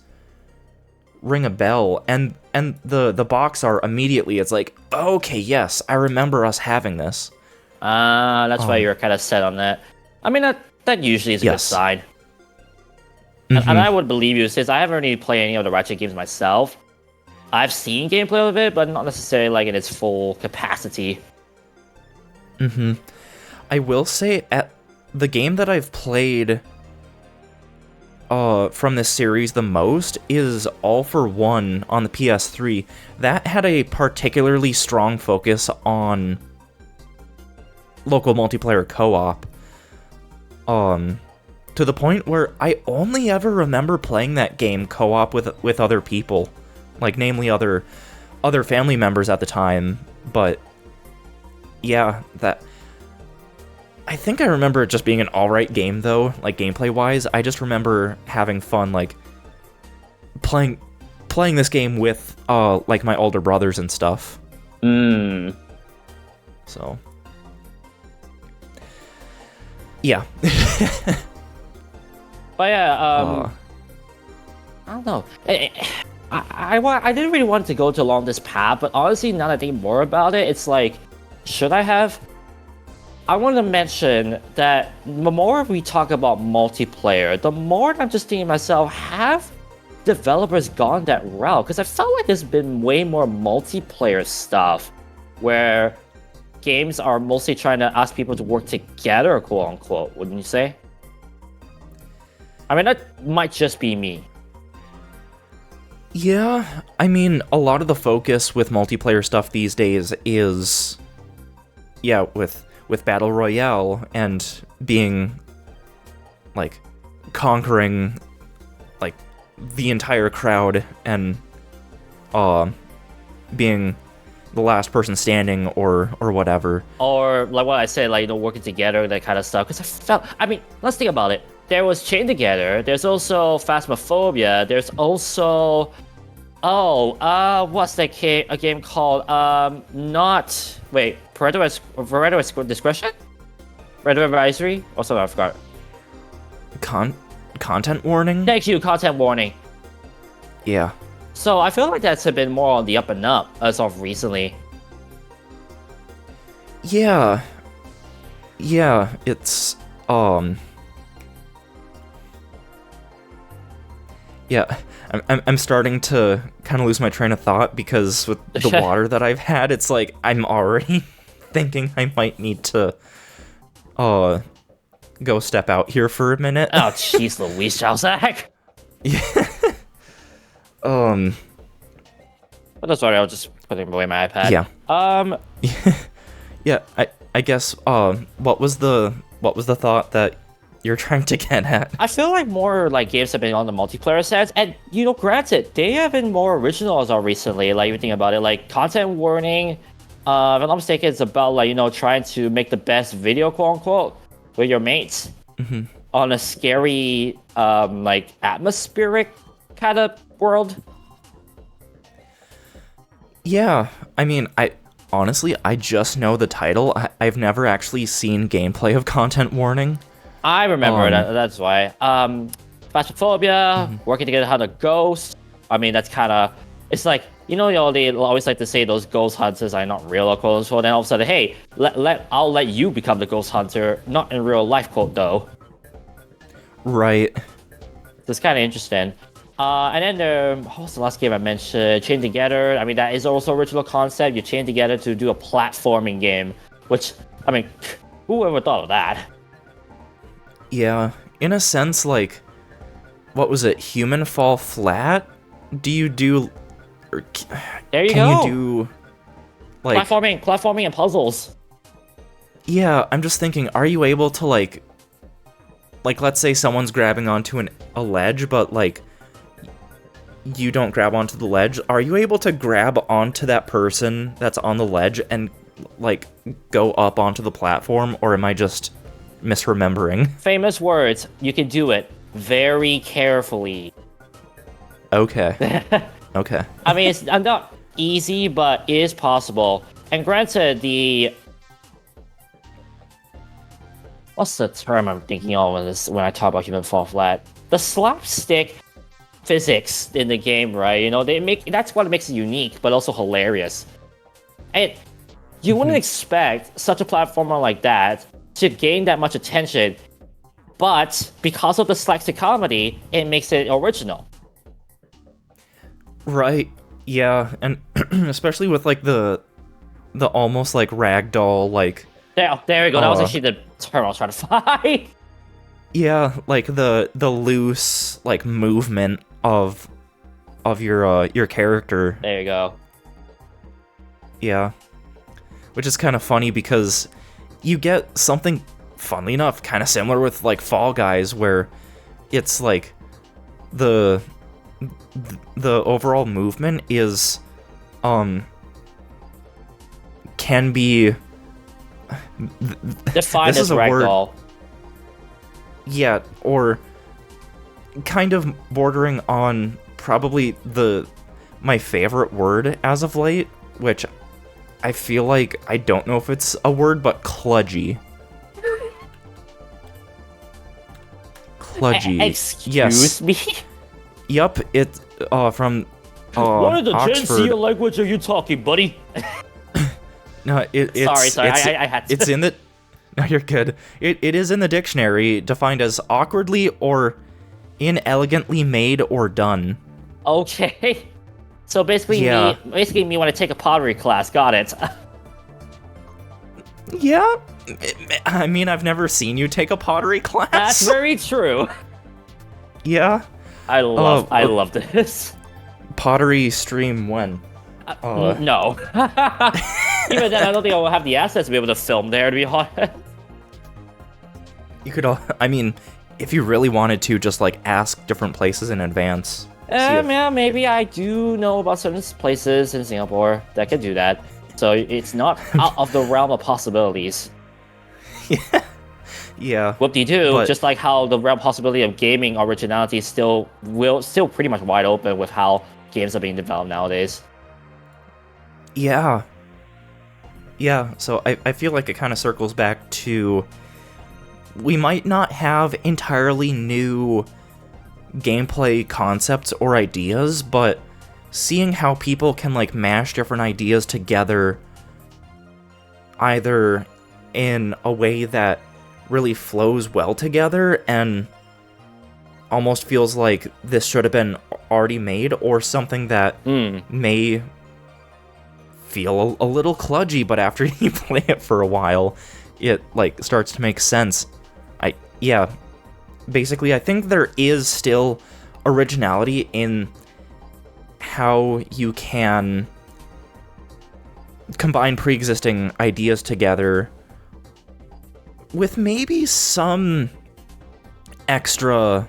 ring a bell, and the box art immediately, it's like, okay, yes, I remember us having this. That's why you're kind of set on that. I mean, that usually is a good sign. And I would believe you, since I haven't really played any of the Ratchet games myself. I've seen gameplay of it, but not necessarily like in its full capacity. I will say, at the game that I've played from this series the most is All for One on the PS3. That had a particularly strong focus on local multiplayer co-op. To the point where I only ever remember playing that game co-op with other people, like namely other family members at the time. But yeah, I think I remember it just being an alright game though, like gameplay wise. I just remember having fun, like playing this game with like my older brothers and stuff. So yeah. But yeah, I don't know. I didn't really want to go along this path, but honestly, now that I think more about it, it's like, should I have? I want to mention that the more we talk about multiplayer, the more I'm just thinking to myself, have developers gone that route? Because I felt like there's been way more multiplayer stuff where games are mostly trying to ask people to work together, quote unquote, wouldn't you say? I mean, that might just be me. Yeah, I mean, a lot of the focus with multiplayer stuff these days is, yeah, with Battle Royale and being, like, conquering, like, the entire crowd and, being the last person standing or whatever. Or, like what I said, like, working together, that kind of stuff. Because I mean, let's think about it. There was Chained Together, there's also Phasmophobia, there's also... what's that a game called? Parental Discretion? Parental Advisory? Or something, I forgot. Content warning? Thank you, content warning. Yeah. So I feel like that's been more on the up and up as of recently. Yeah. Yeah, it's, yeah, I'm starting to kind of lose my train of thought because with the water that I've had, it's like I'm already thinking I might need to go step out here for a minute. Oh, jeez Louise, Jalzak. Yeah. But that's sorry, I was just putting away my iPad. Yeah. Yeah, I guess what was the thought that you're trying to get at? I feel like more like games have been on the multiplayer sense, and granted, they have been more original as of recently. Like, you think about it, like content warning. If I'm not mistaken, it's about like trying to make the best video, quote unquote, with your mates on a scary, like atmospheric kind of world. Yeah, I mean, honestly, I just know the title. I've never actually seen gameplay of content warning. I remember that. That's why. Phasmophobia, working together, how the ghost. I mean, that's kind of. It's like they always like to say those ghost hunters are not real, quote unquote. Then all of a sudden, hey, I'll let you become the ghost hunter, not in real life, quote though. Right. It's kind of interesting. And then what was the last game I mentioned? Chained Together. I mean, that is also original concept. You chain together to do a platforming game, which, I mean, who ever thought of that? Yeah, in a sense, like, what was it? Human Fall Flat? Do you do? There you go. Can you do like platforming and puzzles? Yeah, I'm just thinking, are you able to like let's say someone's grabbing onto a ledge, but like you don't grab onto the ledge. Are you able to grab onto that person that's on the ledge and like go up onto the platform, or am I just misremembering? Famous words. You can do it very carefully. Okay. Okay. I mean, it's not easy, but it is possible. And granted, what's the term I'm thinking of when I talk about Human Fall Flat? The slapstick physics in the game, right? You know, that's what makes it unique, but also hilarious. And you wouldn't expect such a platformer like that to gain that much attention, but because of the slapstick comedy, it makes it original. Right. Yeah, and especially with like the almost like ragdoll like There we go. That was actually the term I was trying to find. yeah, like the loose like movement of your character. There you go. Yeah. Which is kind of funny because you get something, funnily enough, kind of similar with like Fall Guys, where it's like the overall movement is can be defined as ragdoll. Yeah, or kind of bordering on probably my favorite word as of late, which I feel like I don't know if it's a word, but kludgy. Kludgy. Excuse me? Yup, it's from what in the Oxford. Gen Z language are you talking, buddy? No, it's sorry, I had to. It's in the. No, you're good. It is in the dictionary, defined as awkwardly or inelegantly made or done. Okay. So basically, me want to take a pottery class. Got it. Yeah, I mean, I've never seen you take a pottery class. That's very true. Yeah. I love this. Pottery stream when? No. Even then, I don't think I will have the assets to be able to film there, to be honest. You could, I mean, if you really wanted to, just like ask different places in advance. Yeah, maybe I do know about certain places in Singapore that can do that. So it's not out of the realm of possibilities. Yeah. Whoop-de-doo, just like how the realm possibility of gaming originality is still pretty much wide open with how games are being developed nowadays. Yeah. Yeah, so I feel like it kind of circles back to we might not have entirely new gameplay concepts or ideas, but seeing how people can like mash different ideas together either in a way that really flows well together and almost feels like this should have been already made, or something that may feel a little kludgy, but after you play it for a while, it like starts to make sense. Basically, I think there is still originality in how you can combine pre-existing ideas together with maybe some extra,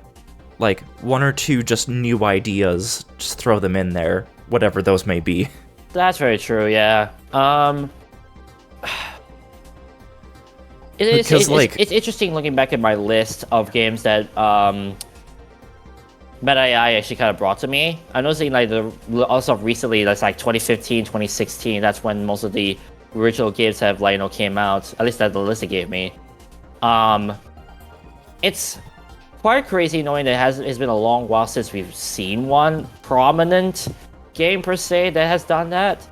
like, one or two just new ideas. Just throw them in there, whatever those may be. That's very true, yeah. It's interesting looking back at my list of games that Meta AI actually kind of brought to me. I'm noticing like also recently, that's like 2015, 2016. That's when most of the original games have came out. At least that's the list it gave me. It's quite crazy knowing that it's been a long while since we've seen one prominent game per se that has done that.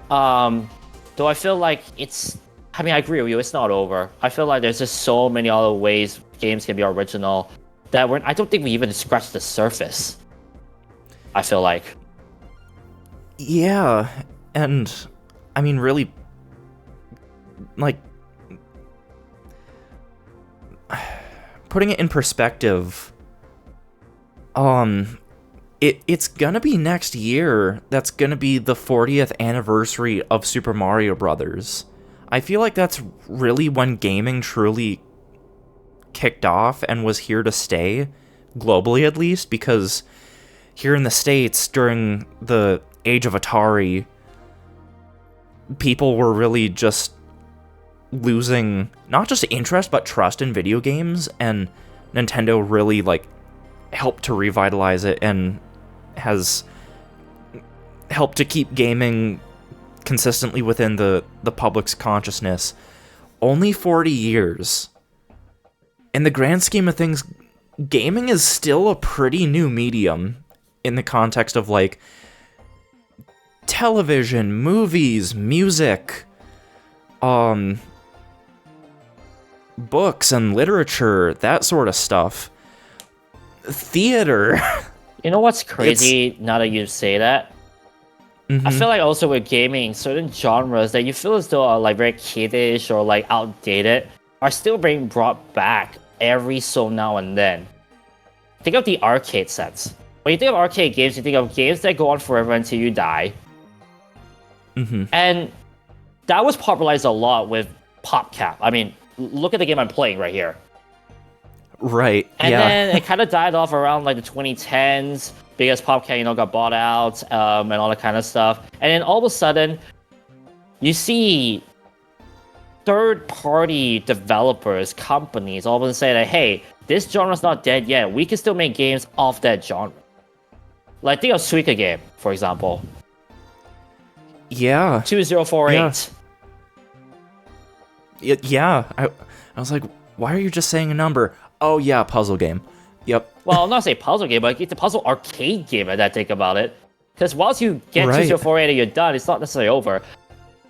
Though I feel like I agree with you, it's not over. I feel like there's just so many other ways games can be original that I don't think we even scratched the surface. I feel like. Yeah, and I mean, really, like, putting it in perspective, it's gonna be next year that's gonna be the 40th anniversary of Super Mario Brothers. I feel like that's really when gaming truly kicked off and was here to stay, globally at least, because here in the States, during the age of Atari, people were really just losing not just interest, but trust in video games, and Nintendo really, like, helped to revitalize it and has help to keep gaming consistently within the public's consciousness. Only 40 years. In the grand scheme of things, gaming is still a pretty new medium in the context of, like, television, movies, music, books and literature, that sort of stuff. Theater. You know what's crazy now that you say that? I feel like also with gaming, certain genres that you feel as though are like very kiddish or like outdated are still being brought back every so now and then. Think of the arcade sense. When you think of arcade games, you think of games that go on forever until you die. And that was popularized a lot with PopCap. I mean, look at the game I'm playing right here. Right. And then it kind of died off around like the 2010s because PopCap, you know, got bought out and all that kind of stuff. And then all of a sudden, you see third-party developers, companies, all of a sudden say that, hey, this genre's not dead yet. We can still make games off that genre. Like, think of Suika Game, for example. Yeah. 2048. Yeah. I was like, why are you just saying a number? Oh, yeah, puzzle game. Yep. Well, I'm not saying puzzle game, but it's a puzzle arcade game, as I think about it. Because once you get 2048 and you're done, it's not necessarily over.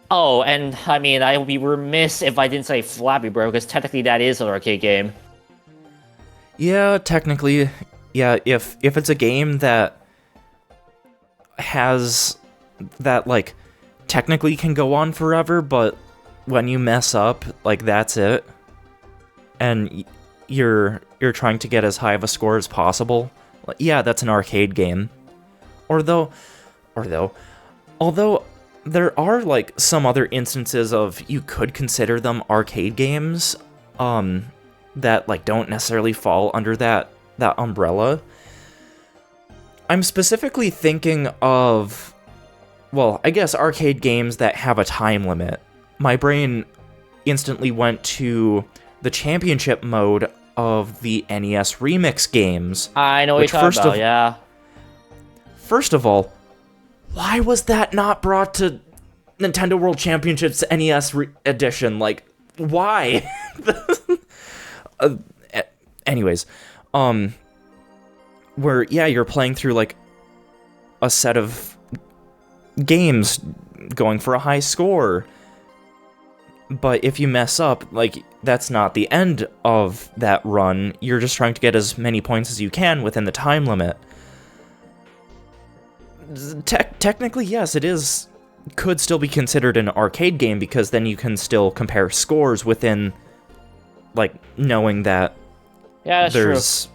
Oh, and I mean, I would be remiss if I didn't say Flappy Bird, because technically that is an arcade game. Yeah, technically. Yeah, if it's a game that has that, like, technically can go on forever, but when you mess up, like, that's it. And you're trying to get as high of a score as possible. Yeah, that's an arcade game. Although there are, like, some other instances of you could consider them arcade games that, like, don't necessarily fall under that umbrella. I'm specifically thinking of, well, I guess arcade games that have a time limit. My brain instantly went to the championship mode of the NES Remix games. I know what you're talking about, yeah. First of all, why was that not brought to Nintendo World Championships NES edition? Like, why? Anyways, where, yeah, you're playing through, like, a set of games going for a high score. But if you mess up, like, that's not the end of that run. You're just trying to get as many points as you can within the time limit. Technically, yes, it is. Could still be considered an arcade game because then you can still compare scores within, like, knowing that there's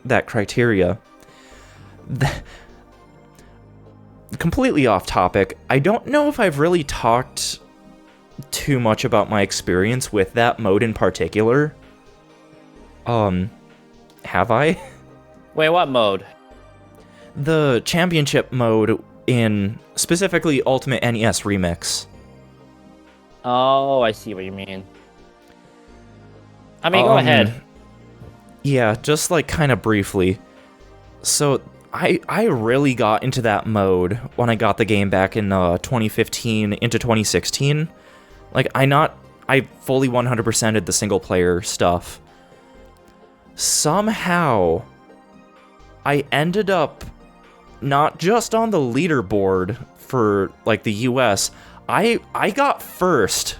that criteria. Completely off topic. I don't know if I've really talked too much about my experience with that mode in particular. Have I? Wait, what mode? The championship mode in specifically Ultimate NES Remix. Oh, I see what you mean. I mean, go ahead. Yeah, just, like, kind of briefly. So, I really got into that mode when I got the game back in 2015 into 2016. Like, I fully 100%ed the single-player stuff. Somehow, I ended up not just on the leaderboard for, like, the US. I got first.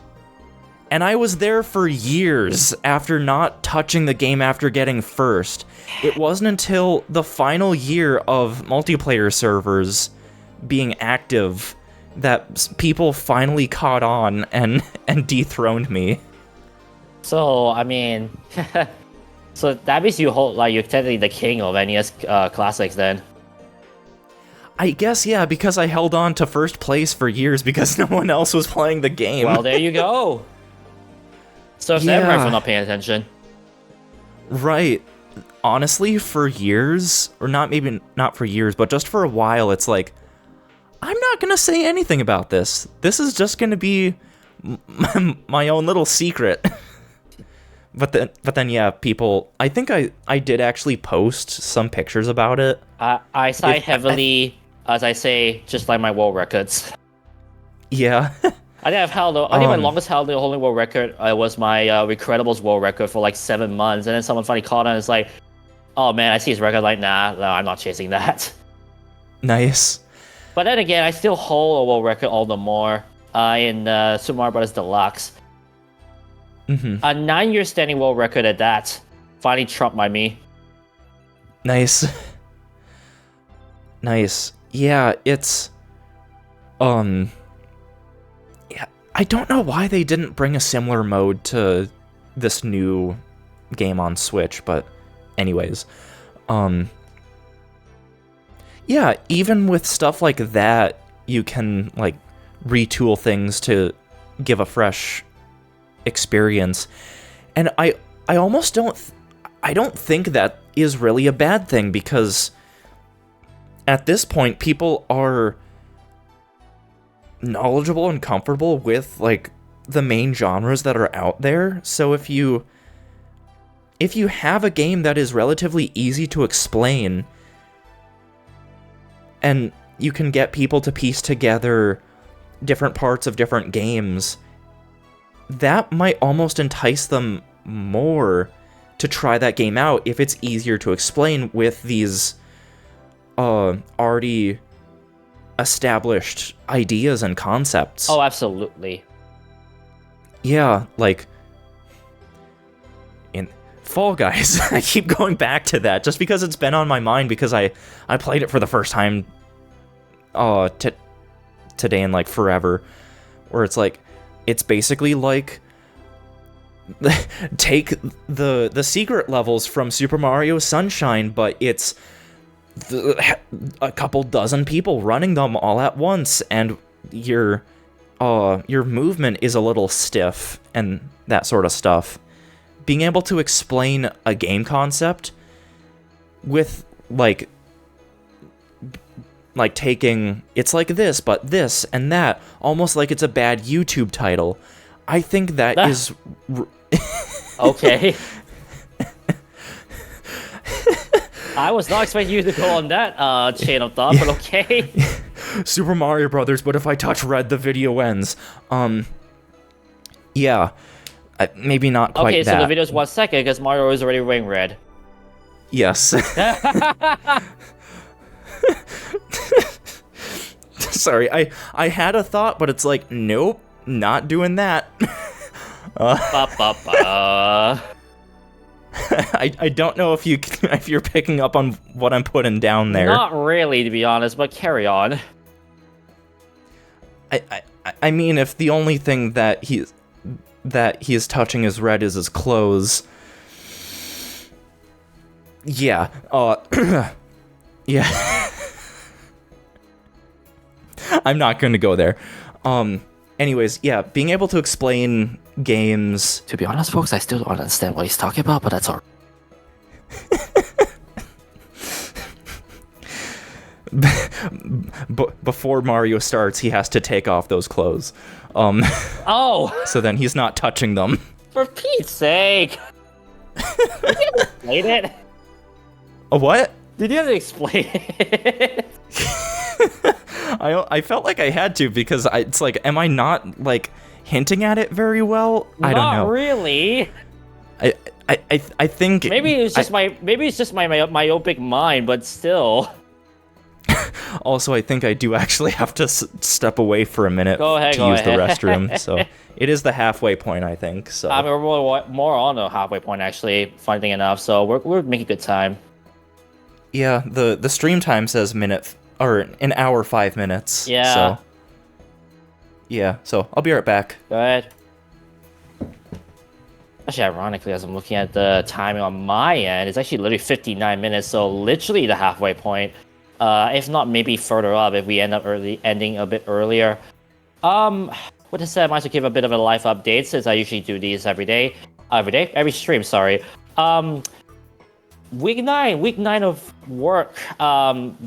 And I was there for years after not touching the game after getting first. It wasn't until the final year of multiplayer servers being active that people finally caught on and dethroned me. So, I mean, so that means you're technically the king of NES classics then. I guess, yeah, because I held on to first place for years because no one else was playing the game. Well, there you go. So it's never for not paying attention. Right. Honestly, for years, or maybe not for years, but just for a while, it's like, I'm not going to say anything about this. This is just going to be my own little secret. But then, yeah, people, I think I did actually post some pictures about it. I side heavily As I say, just like my world records. Yeah. I think I've held. I think my longest held the only world record was my Recredibles world record for like 7 months, and then someone finally caught on and it's like, "Oh man, I see his record." Like, nah, no, I'm not chasing that. Nice. But then again, I still hold a world record all the more in Super Mario Bros. Deluxe. Mm-hmm. A 9-year standing world record at that, finally trumped by me. Nice. Nice. Yeah, it's yeah, I don't know why they didn't bring a similar mode to this new game on Switch, but anyways. Yeah, even with stuff like that, you can like retool things to give a fresh experience. And I almost I don't think that is really a bad thing, because at this point people are knowledgeable and comfortable with like the main genres that are out there. So if you have a game that is relatively easy to explain and you can get people to piece together different parts of different games, that might almost entice them more to try that game out if it's easier to explain with these already established ideas and concepts. Oh, absolutely. Yeah, like in Fall Guys. I keep going back to that just because it's been on my mind, because I played it for the first time today in like forever, where it's like, it's basically like take the secret levels from Super Mario Sunshine, but it's a couple dozen people running them all at once, and your movement is a little stiff and that sort of stuff. Being able to explain a game concept with like taking, it's like this, but this and that, almost like it's a bad YouTube title. I think that is okay. I was not expecting you to go on that chain of thought, but okay. Super Mario Brothers, but if I touch red, the video ends. Yeah. Maybe not quite that. Okay, so the video's 1 second, because Mario is already wearing red. Yes. Sorry, I had a thought, but it's like, nope, not doing that. I don't know if you're picking up on what I'm putting down there. Not really, to be honest, but carry on. I mean, if the only thing that he is touching is red is his clothes. Yeah. Yeah. I'm not going to go there. Anyways, yeah, being able to explain games. To be honest, folks, I still don't understand what he's talking about, but that's all. Before Mario starts, he has to take off those clothes. Oh! So then he's not touching them. For Pete's sake! Did you explain it? A what? Did you have to explain it? I felt like I had to, because it's like, am I not like hinting at it very well? I don't know. Not really. I think maybe it's just my myopic mind, but still. Also, I think I do actually have to step away for a minute to use the restroom. So it is the halfway point, I think. So we're more on the halfway point, actually, funny enough. So we're making good time. Yeah, the stream time says an hour 5 minutes. Yeah. So yeah, so I'll be right back. Go ahead. Actually, ironically, as I'm looking at the timing on my end, it's actually literally 59 minutes, so literally the halfway point. If not, maybe further up if we ending a bit earlier. With that said, I might as well give a bit of a life update, since I usually do these every stream, sorry. Week 9 of work,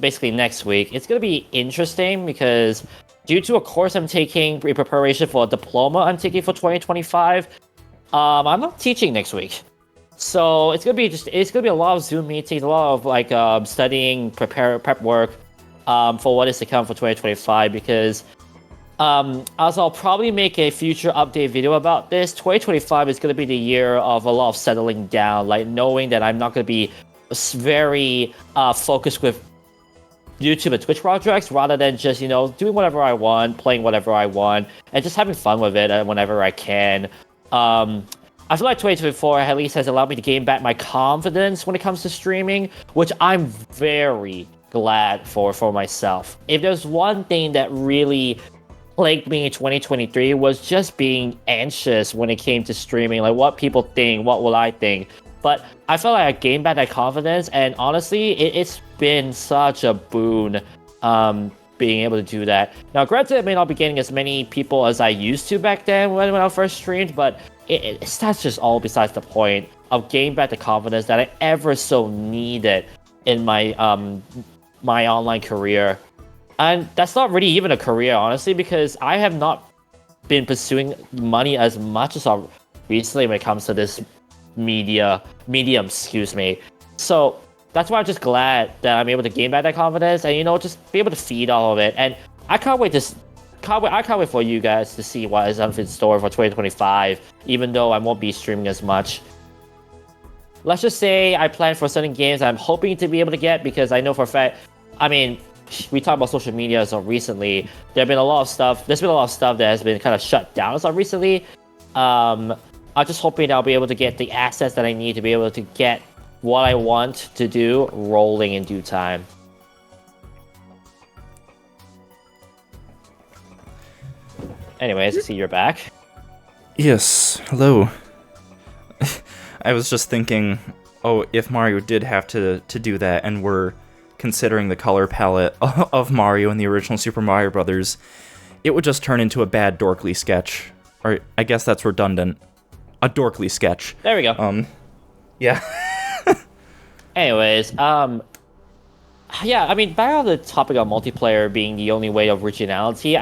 basically next week. It's gonna be interesting because due to a course I'm taking in preparation for a diploma I'm taking for 2025, I'm not teaching next week. So it's gonna be a lot of Zoom meetings, a lot of like studying, prep work, for what is to come for 2025 because as I'll probably make a future update video about this, 2025 is going to be the year of a lot of settling down, like knowing that I'm not going to be very focused with YouTube and Twitch projects rather than just, doing whatever I want, playing whatever I want, and just having fun with it whenever I can. I feel like 2024 at least has allowed me to gain back my confidence when it comes to streaming, which I'm very glad for myself. If there's one thing that really plagued me in 2023 was just being anxious when it came to streaming, like what people think, what will I think. But I felt like I gained back that confidence, and honestly, it's been such a boon being able to do that. Now, granted, it may not be getting as many people as I used to back then when I first streamed, but that's just all besides the point of gaining back the confidence that I ever so needed in my my online career. And that's not really even a career, honestly, because I have not been pursuing money as much as recently when it comes to this medium, excuse me. So that's why I'm just glad that I'm able to gain back that confidence and, just be able to feed all of it. And I can't wait for you guys to see what is in store for 2025, even though I won't be streaming as much. Let's just say I plan for certain games I'm hoping to be able to get, because I know for a fact, we talked about social media so recently. There's been a lot of stuff that has been kind of shut down so recently. I'm just hoping I'll be able to get the assets that I need to be able to get what I want to do rolling in due time. Anyways, I see you're back. Yes, hello. I was just thinking, if Mario did have to do that, and we're considering the color palette of Mario in the original Super Mario Brothers, it would just turn into a bad Dorkly sketch. Or, I guess that's redundant. A Dorkly sketch. There we go. Yeah. Anyways, back on the topic of multiplayer being the only way of originality,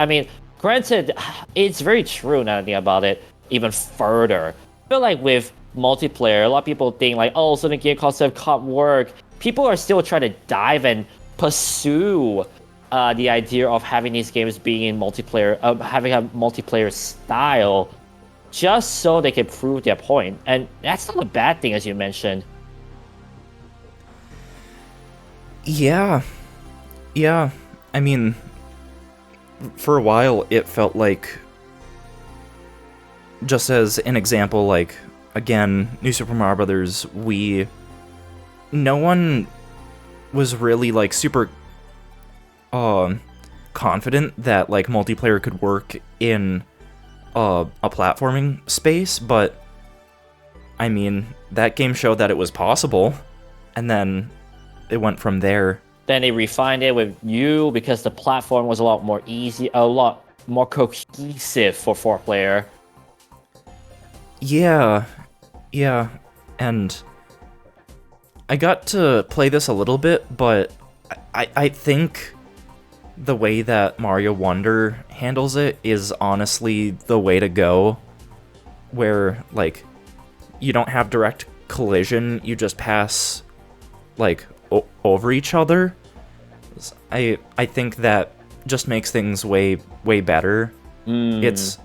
granted, it's very true now that I think about it even further. I feel like with multiplayer, a lot of people think like, so the game concept can't work. People are still trying to dive and pursue the idea of having these games being in multiplayer, having a multiplayer style, just so they can prove their point. And that's not a bad thing, as you mentioned. Yeah. For a while, it felt like, just as an example, like, again, New Super Mario Brothers, no one was really, like, super confident that, like, multiplayer could work in a platforming space, but, that game showed that it was possible, and then it went from there. Then they refined it with you because the platform was a lot more easy, a lot more cohesive for 4-player. Yeah, and I got to play this a little bit, but I think the way that Mario Wonder handles it is honestly the way to go, where, like, you don't have direct collision, you just pass, like, over each other. I think that just makes things way better. It's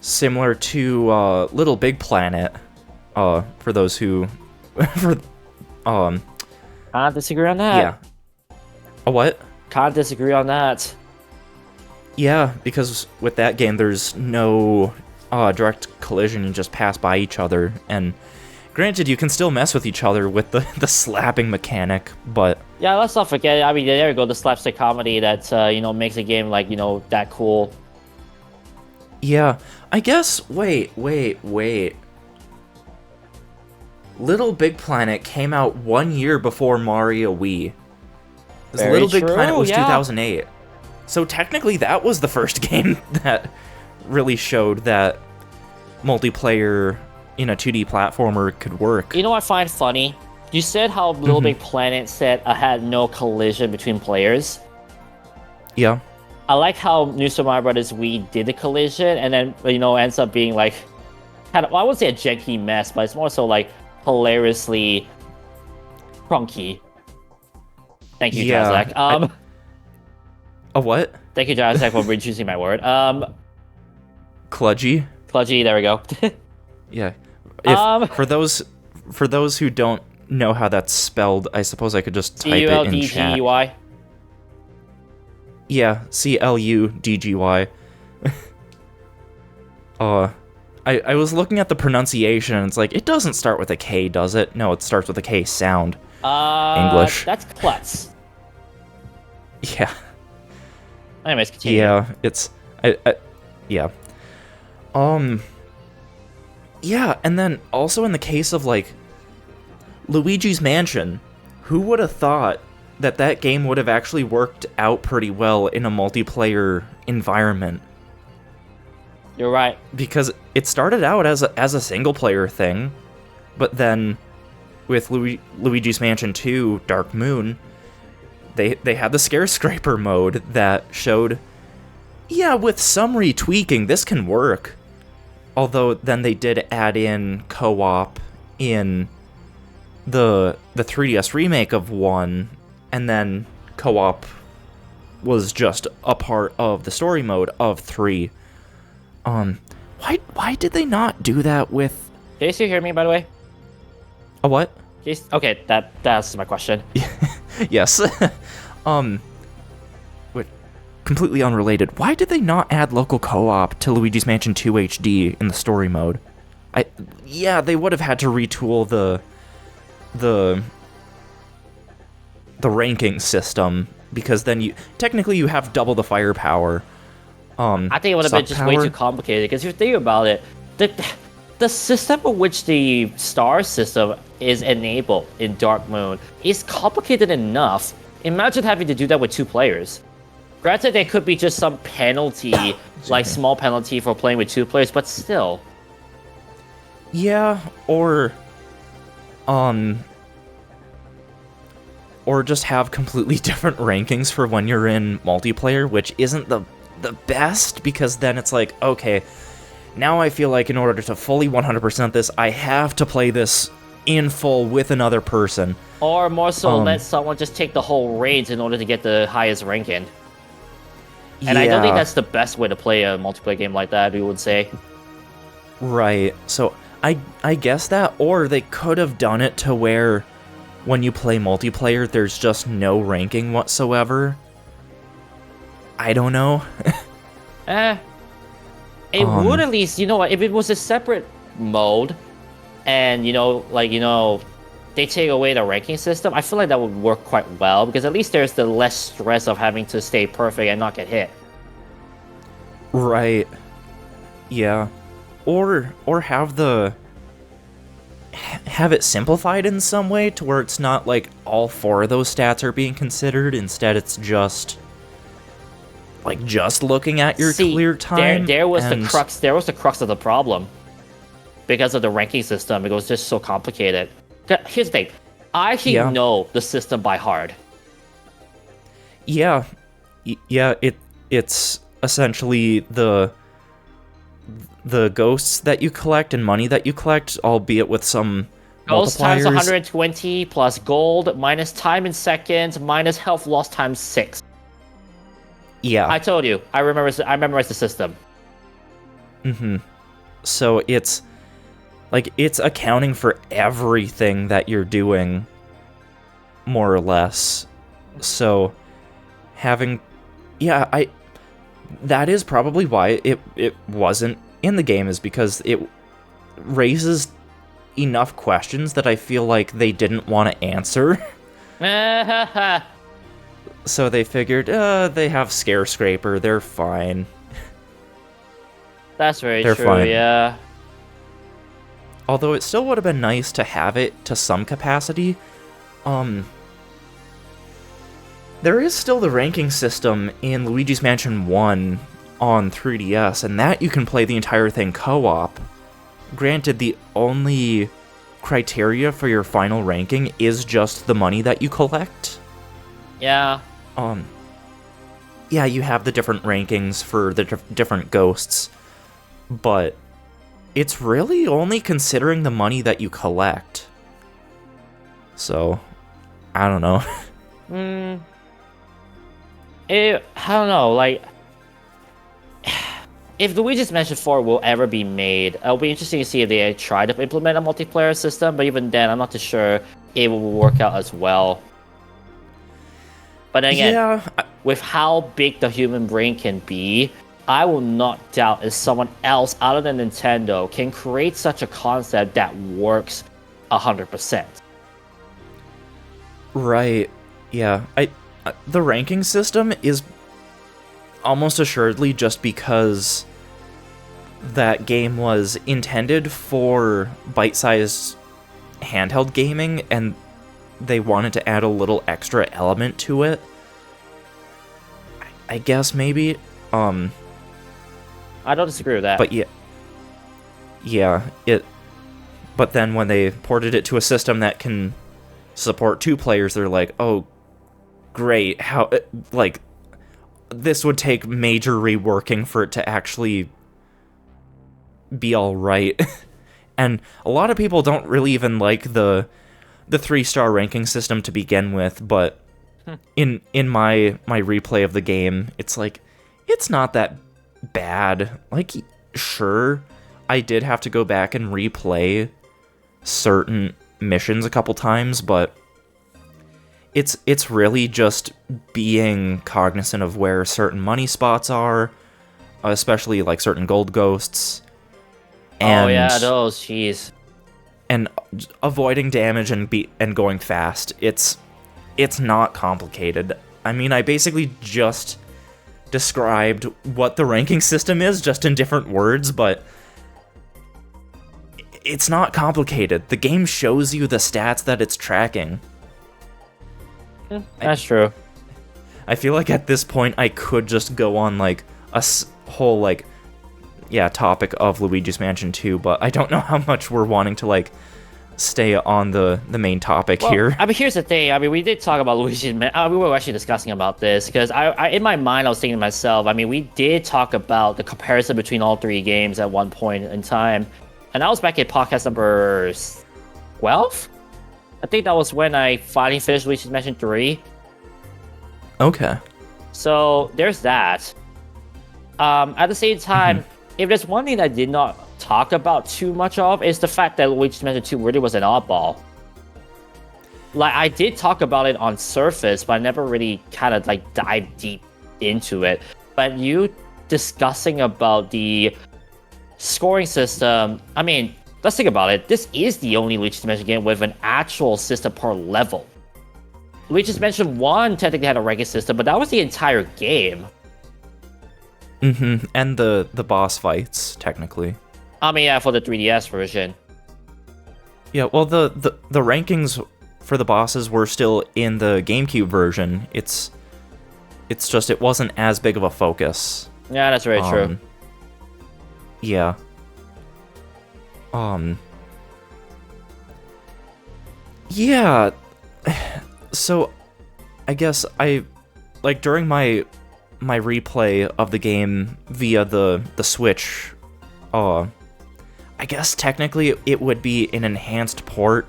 similar to Little Big Planet, for those who Can't disagree on that. Yeah. A what? Can't disagree on that. Yeah, because with that game there's no direct collision, you just pass by each other, and granted, you can still mess with each other with the slapping mechanic, but... Yeah, let's not forget, there we go, the slapstick comedy that, makes a game, like, that cool. Yeah, I guess... Wait. Little Big Planet came out 1 year before Mario Wii. Little Big Planet was 2008. So technically that was the first game that really showed that multiplayer in a 2D platformer could work. You know what I find funny? You said how Little Big Planet said had no collision between players. Yeah. I like how New Super Mario Bros. Wii did the collision, and then, ends up being like, I wouldn't say a janky mess, but it's more so like hilariously crunky. Thank you, Jazak. A what? Thank you, Jonathan, for rechoosing my word. Kludgy? Kludgy, there we go. Yeah. Um, For those who don't know how that's spelled, I suppose I could just type it in chat. Culdgy. Yeah, Cludgy. I was looking at the pronunciation, and it's like, it doesn't start with a K, does it? No, it starts with a K sound. English. That's klutz. Yeah. Anyways, continue. Yeah, it's... yeah. Yeah, and then also in the case of, like, Luigi's Mansion, who would have thought that that game would have actually worked out pretty well in a multiplayer environment? You're right. Because it started out as a single-player thing, but then with Luigi's Mansion 2, Dark Moon, they had the Scare Scraper mode that showed, yeah, with some retweaking, this can work. Although then they did add in co-op in the 3DS remake of 1, and then co-op was just a part of the story mode of 3. Why did they not do that with... Can you still hear me, by the way? A what? Okay, that's my question. Yes. Completely unrelated. Why did they not add local co-op to Luigi's Mansion 2 HD in the story mode? Yeah, they would have had to retool the ranking system, because then you have double the firepower. I think it would have been just way too complicated, because if you think about it, the system of which the star system is enabled in Dark Moon is complicated enough. Imagine having to do that with 2 players. Granted, there could be just some penalty, like small penalty for playing with 2 players, but still. Yeah, or just have completely different rankings for when you're in multiplayer, which isn't the best, because then it's like, okay, now I feel like in order to fully 100% this, I have to play this in full with another person. Or more so, let someone just take the whole reins in order to get the highest ranking. And I don't think that's the best way to play a multiplayer game like that, we would say. Right. So I guess that, or they could have done it to where when you play multiplayer, there's just no ranking whatsoever. I don't know. It would at least, you know what, if it was a separate mode, and, they take away the ranking system, I feel like that would work quite well, because at least there's the less stress of having to stay perfect and not get hit. Right. Yeah. Or have it simplified in some way to where it's not like all 4 of those stats are being considered. Instead, it's just looking at your clear time. There was the crux of the problem. Because of the ranking system, it was just so complicated. Here's the thing. I actually know the system by heart. Yeah. Yeah, it's essentially the ghosts that you collect and money that you collect, albeit with some Ghost multipliers. times 120 plus gold minus time in seconds minus health loss times 6. Yeah. I told you. I memorized the system. Mm-hmm. So it's accounting for everything that you're doing, more or less. So that is probably why it wasn't in the game, is because it raises enough questions that I feel like they didn't want to answer. So they figured, they have Scare Scraper, they're fine. That's very They're true, fine. yeah. Although it still would have been nice to have it to some capacity. There is still the ranking system in Luigi's Mansion 1 on 3DS, and that you can play the entire thing co-op. Granted, the only criteria for your final ranking is just the money that you collect. Yeah. Yeah, you have the different rankings for the different ghosts, but it's really only considering the money that you collect. So, I don't know. I don't know, like, if Luigi's Mansion 4 will ever be made, it'll be interesting to see if they try to implement a multiplayer system, but even then, I'm not too sure it will work out as well. But then again, Yeah, with how big the human brain can be, I will not doubt if someone else other than Nintendo can create such a concept that works 100%. right. Yeah, the ranking system is almost assuredly just because that game was intended for bite-sized handheld gaming, and they wanted to add a little extra element to it. I guess maybe. I don't disagree with that. But yeah, it. But then when they ported it to a system that can support 2 players, they're like, oh, great! How like this would take major reworking for it to actually be all right. And a lot of people don't really even like the 3-star ranking system to begin with, but in my replay of the game, it's like, it's not that bad. Like, sure, I did have to go back and replay certain missions a couple times, but it's really just being cognizant of where certain money spots are, especially like certain gold ghosts. And, oh yeah, those, jeez. And avoiding damage and going fast. It's not complicated. I mean, I basically just described what the ranking system is, just in different words, but it's not complicated. The game shows you the stats that it's tracking. That's true. I feel like at this point I could just go on like a whole like topic of Luigi's Mansion 2, but I don't know how much we're wanting to like stay on the main topic here. I mean, here's the thing. I mean, we did talk about Luigi's Mansion. We were actually discussing about this because I in my mind I was thinking to myself. I mean, we did talk about the comparison between all 3 games at one point in time, and that was back at podcast number 12. I think that was when I finally finished Luigi's Mansion 3. Okay. So there's that. At the same time, if there's one thing I did not talk about too much of, is the fact that Luigi's Mansion 2 really was an oddball. Like, I did talk about it on surface, but I never really kind of like dived deep into it. But you discussing about the scoring system, I mean, let's think about it. This is the only Luigi's Mansion game with an actual system per level. Luigi's Mansion 1 technically had a ranking system, but that was the entire game. And the boss fights, technically. I mean, yeah, for the 3DS version. Yeah, well, the rankings for the bosses were still in the GameCube version. It's just, it wasn't as big of a focus. Yeah, that's very true. Yeah. Yeah. So, I guess like, during my replay of the game via the Switch, I guess technically it would be an enhanced port,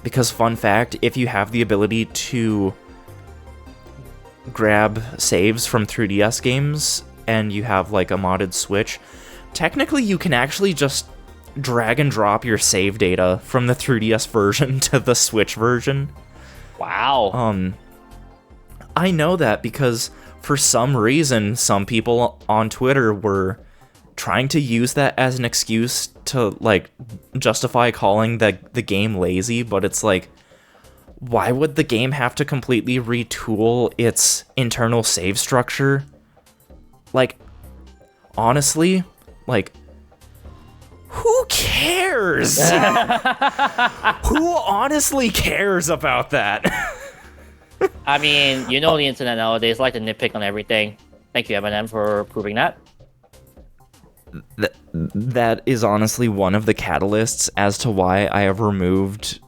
because fun fact, if you have the ability to grab saves from 3DS games and you have like a modded Switch, technically you can actually just drag and drop your save data from the 3DS version to the Switch version. Wow. I know that because for some reason some people on Twitter were trying to use that as an excuse to like justify calling the game lazy, but it's like, why would the game have to completely retool its internal save structure? Like, honestly, like, who cares? Who honestly cares about that? I mean, you know the internet nowadays like to nitpick on everything. Thank you, Eminem, for proving that. That is honestly one of the catalysts as to why I have removed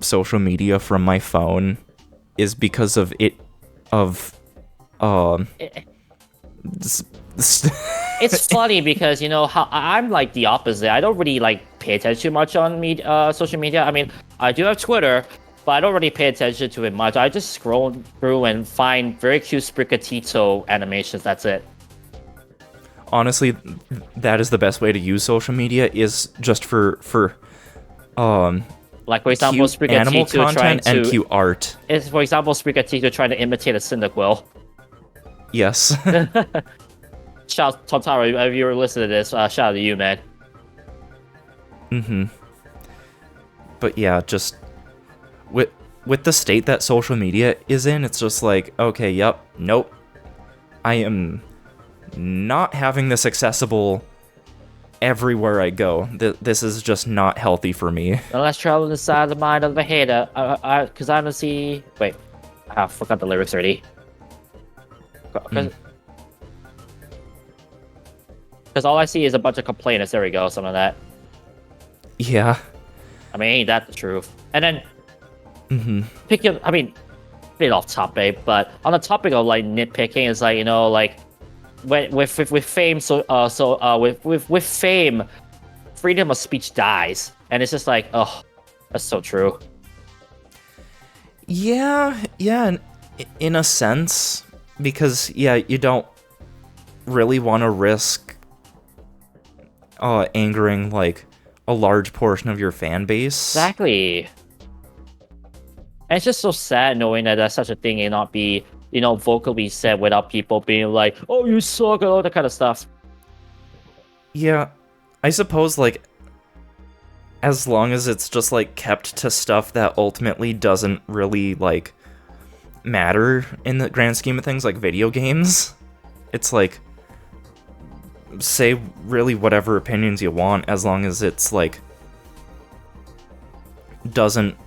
social media from my phone, is because of it, It's funny because, you know, how I'm like the opposite. I don't really like pay attention too much on social media. I mean, I do have Twitter, but I don't really pay attention to it much. I just scroll through and find very cute Sprigatito animations. That's it. Honestly, that is the best way to use social media, is just for Like, for example, cute animal Sprigatito trying content and to... cute art. Is, for example, Sprigatito trying to imitate a Cyndaquil. Yes. Shout out, Totaro, if you were listening to this, shout out to you, man. Mm-hmm. But yeah, just with the state that social media is in, it's just like, okay, yep, nope. I am not having this accessible everywhere I go. This is just not healthy for me. Unless travel inside the mind of the hater, because I don't see... Wait, I forgot the lyrics already. Because all I see is a bunch of complainers. There we go, some of that. Yeah. I mean, ain't that the truth? And then, Mm-hmm. bit off topic, but on the topic of like nitpicking, it's like, you know, like with fame, with fame, freedom of speech dies, and it's just like, oh, that's so true. Yeah, in a sense, because yeah, you don't really want to risk angering like a large portion of your fan base. Exactly. And it's just so sad knowing that there's such a thing and not be, you know, vocally said without people being like, oh, you suck, and all that kind of stuff. Yeah, I suppose, like, as long as it's just, like, kept to stuff that ultimately doesn't really, like, matter in the grand scheme of things, like video games, it's like, say really whatever opinions you want, as long as it's, like, doesn't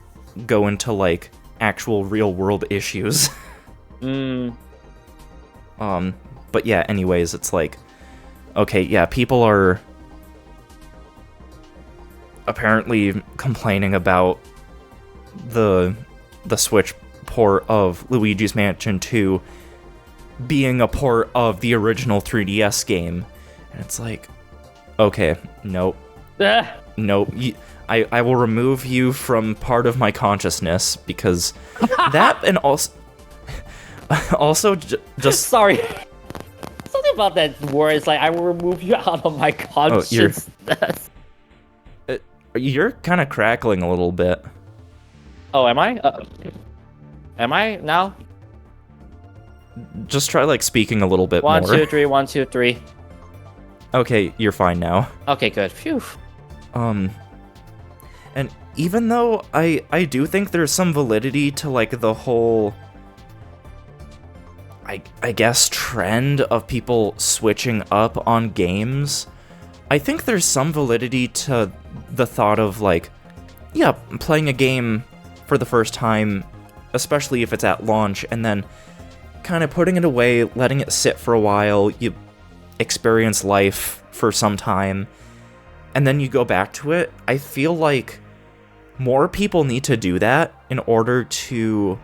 go into, like, actual real-world issues. But yeah, anyways, it's like, okay, yeah, people are apparently complaining about the Switch port of Luigi's Mansion 2 being a port of the original 3DS game. And it's like, okay, nope. Nope. I will remove you from part of my consciousness, because that, and also just Sorry. Something about that word is like, I will remove you out of my consciousness. You're kind of crackling a little bit. Oh, am I? Am I now? Just try, like, speaking a little bit more. 1, 2, 3, 1, 2, 3. Okay, you're fine now. Okay, good. Phew. And even though I do think there's some validity to, like, the whole, I guess, trend of people switching up on games, I think there's some validity to the thought of, like, yeah, playing a game for the first time, especially if it's at launch, and then kind of putting it away, letting it sit for a while, you experience life for some time, and then you go back to it. I feel like more people need to do that in order to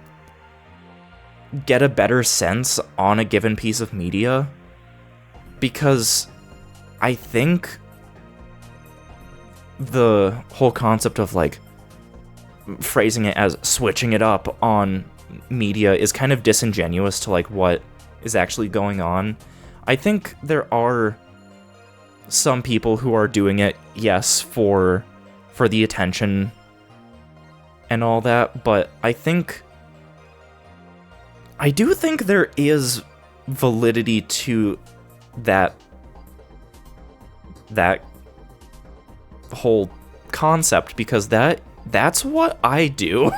get a better sense on a given piece of media, because I think the whole concept of, like, phrasing it as switching it up on media is kind of disingenuous to, like, what is actually going on. I think there are some people who are doing it, yes, for the attention and all that, but I do think there is validity to that whole concept, because that's what I do.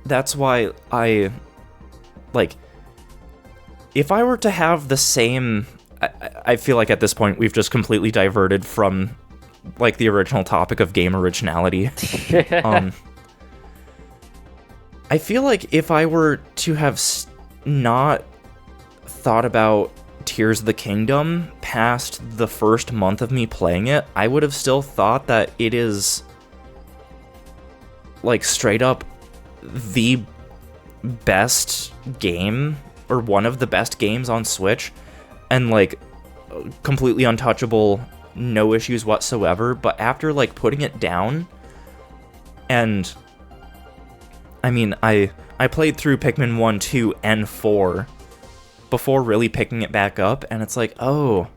That's why I, like, if I were to have the same, I feel like at this point we've just completely diverted from, like, the original topic of game originality. I feel like if I were to have not thought about Tears of the Kingdom past the first month of me playing it, I would have still thought that it is, like, straight up the best game, or one of the best games on Switch, and, like, completely untouchable, no issues whatsoever. But after, like, putting it down And I mean, I played through Pikmin 1, 2, and 4 before really picking it back up, and it's like, oh,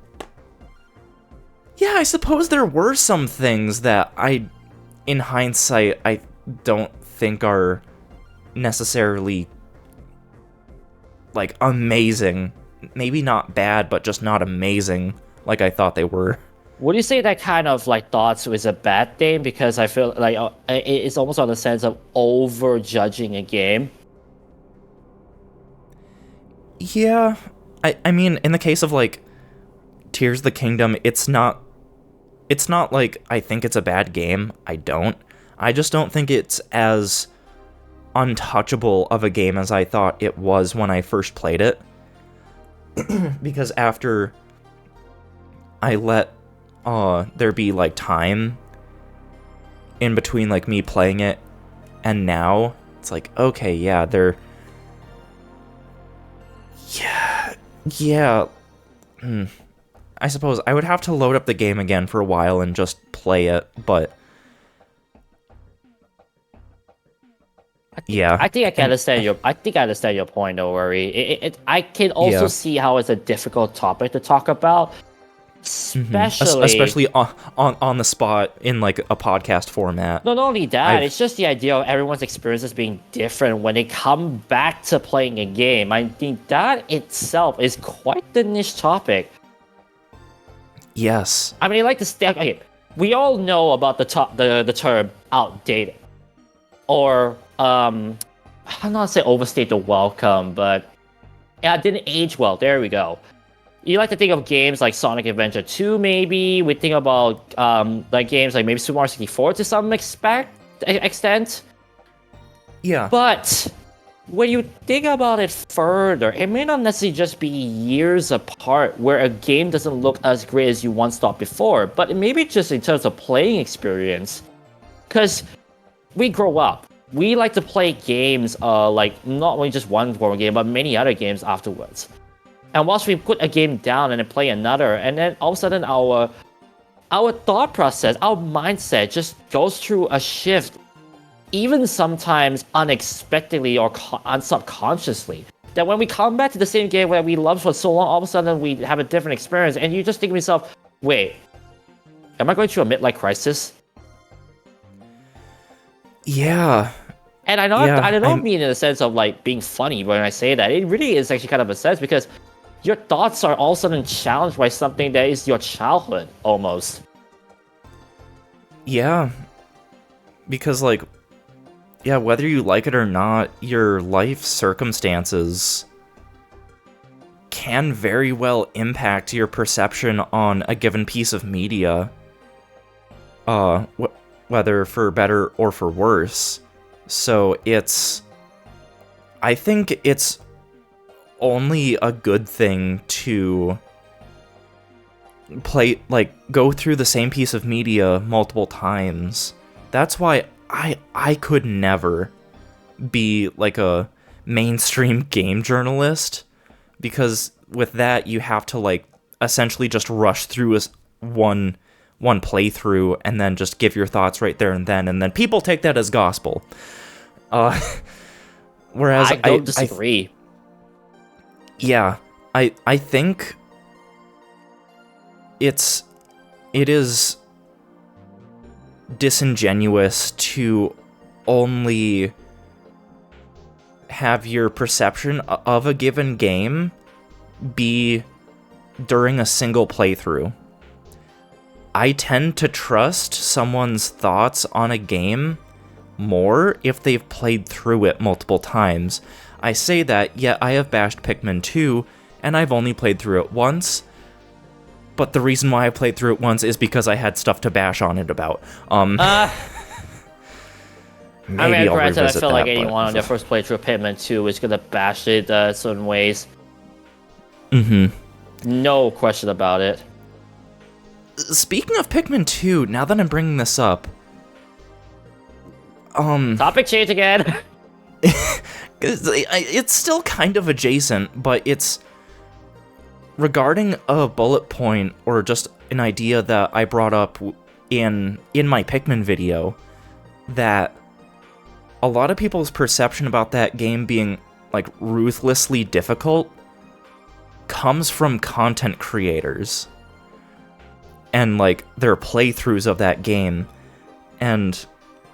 yeah, I suppose there were some things that in hindsight, I don't think are necessarily, like, amazing. Maybe not bad, but just not amazing like I thought they were. Would you say that kind of like thoughts is a bad thing? Because I feel like it's almost on the sense of over judging a game. Yeah, I mean, in the case of like Tears of the Kingdom, it's not like I think it's a bad game. I don't. I just don't think it's as untouchable of a game as I thought it was when I first played it. Because after I let there be like time in between like me playing it and now, it's like, okay, yeah, yeah. I suppose I would have to load up the game again for a while and just play it, but yeah. I think I can understand your. I think I understand your point. Don't worry. I can also see how it's a difficult topic to talk about, especially on the spot in like a podcast format. Not only that, it's just the idea of everyone's experiences being different when they come back to playing a game. I think that itself is quite the niche topic. Yes. I mean, like okay, we all know about the term outdated, or I'm not say overstate the welcome, but it didn't age well. There we go. You like to think of games like Sonic Adventure 2, maybe. We think about like games like maybe Super Mario 64 to some extent. Yeah. But when you think about it further, it may not necessarily just be years apart where a game doesn't look as great as you once thought before, but maybe just in terms of playing experience. Because we grow up. We like to play games like not only just one form of game, but many other games afterwards. And once we put a game down and then play another, and then all of a sudden our thought process, our mindset just goes through a shift, even sometimes unexpectedly or subconsciously. That when we come back to the same game that we loved for so long, all of a sudden we have a different experience, and you just think to yourself, wait, am I going through a midlife crisis? Yeah. And I don't mean in the sense of like being funny when I say that. It really is actually kind of a sense because your thoughts are all of a sudden challenged by something that is your childhood, almost. Yeah. Because, like, yeah, whether you like it or not, your life circumstances can very well impact your perception on a given piece of media. Whether for better or for worse. So I think it's only a good thing to go through the same piece of media multiple times. That's why I could never be like a mainstream game journalist, because with that you have to like essentially just rush through one playthrough and then just give your thoughts right there and then people take that as gospel. Whereas I don't disagree. I think it is disingenuous to only have your perception of a given game be during a single playthrough. I tend to trust someone's thoughts on a game more if they've played through it multiple times. I say that, yet I have bashed Pikmin 2, and I've only played through it once. But the reason why I played through it once is because I had stuff to bash on it about. Maybe I'll revisit I feel like that, anyone on their first playthrough of Pikmin 2 is gonna bash it certain ways. No question about it. Speaking of Pikmin 2, now that I'm bringing this up, Topic change again. it's still kind of adjacent, but it's regarding a bullet point or just an idea that I brought up in my Pikmin video, that a lot of people's perception about that game being, like, ruthlessly difficult comes from content creators and, like, their playthroughs of that game. And,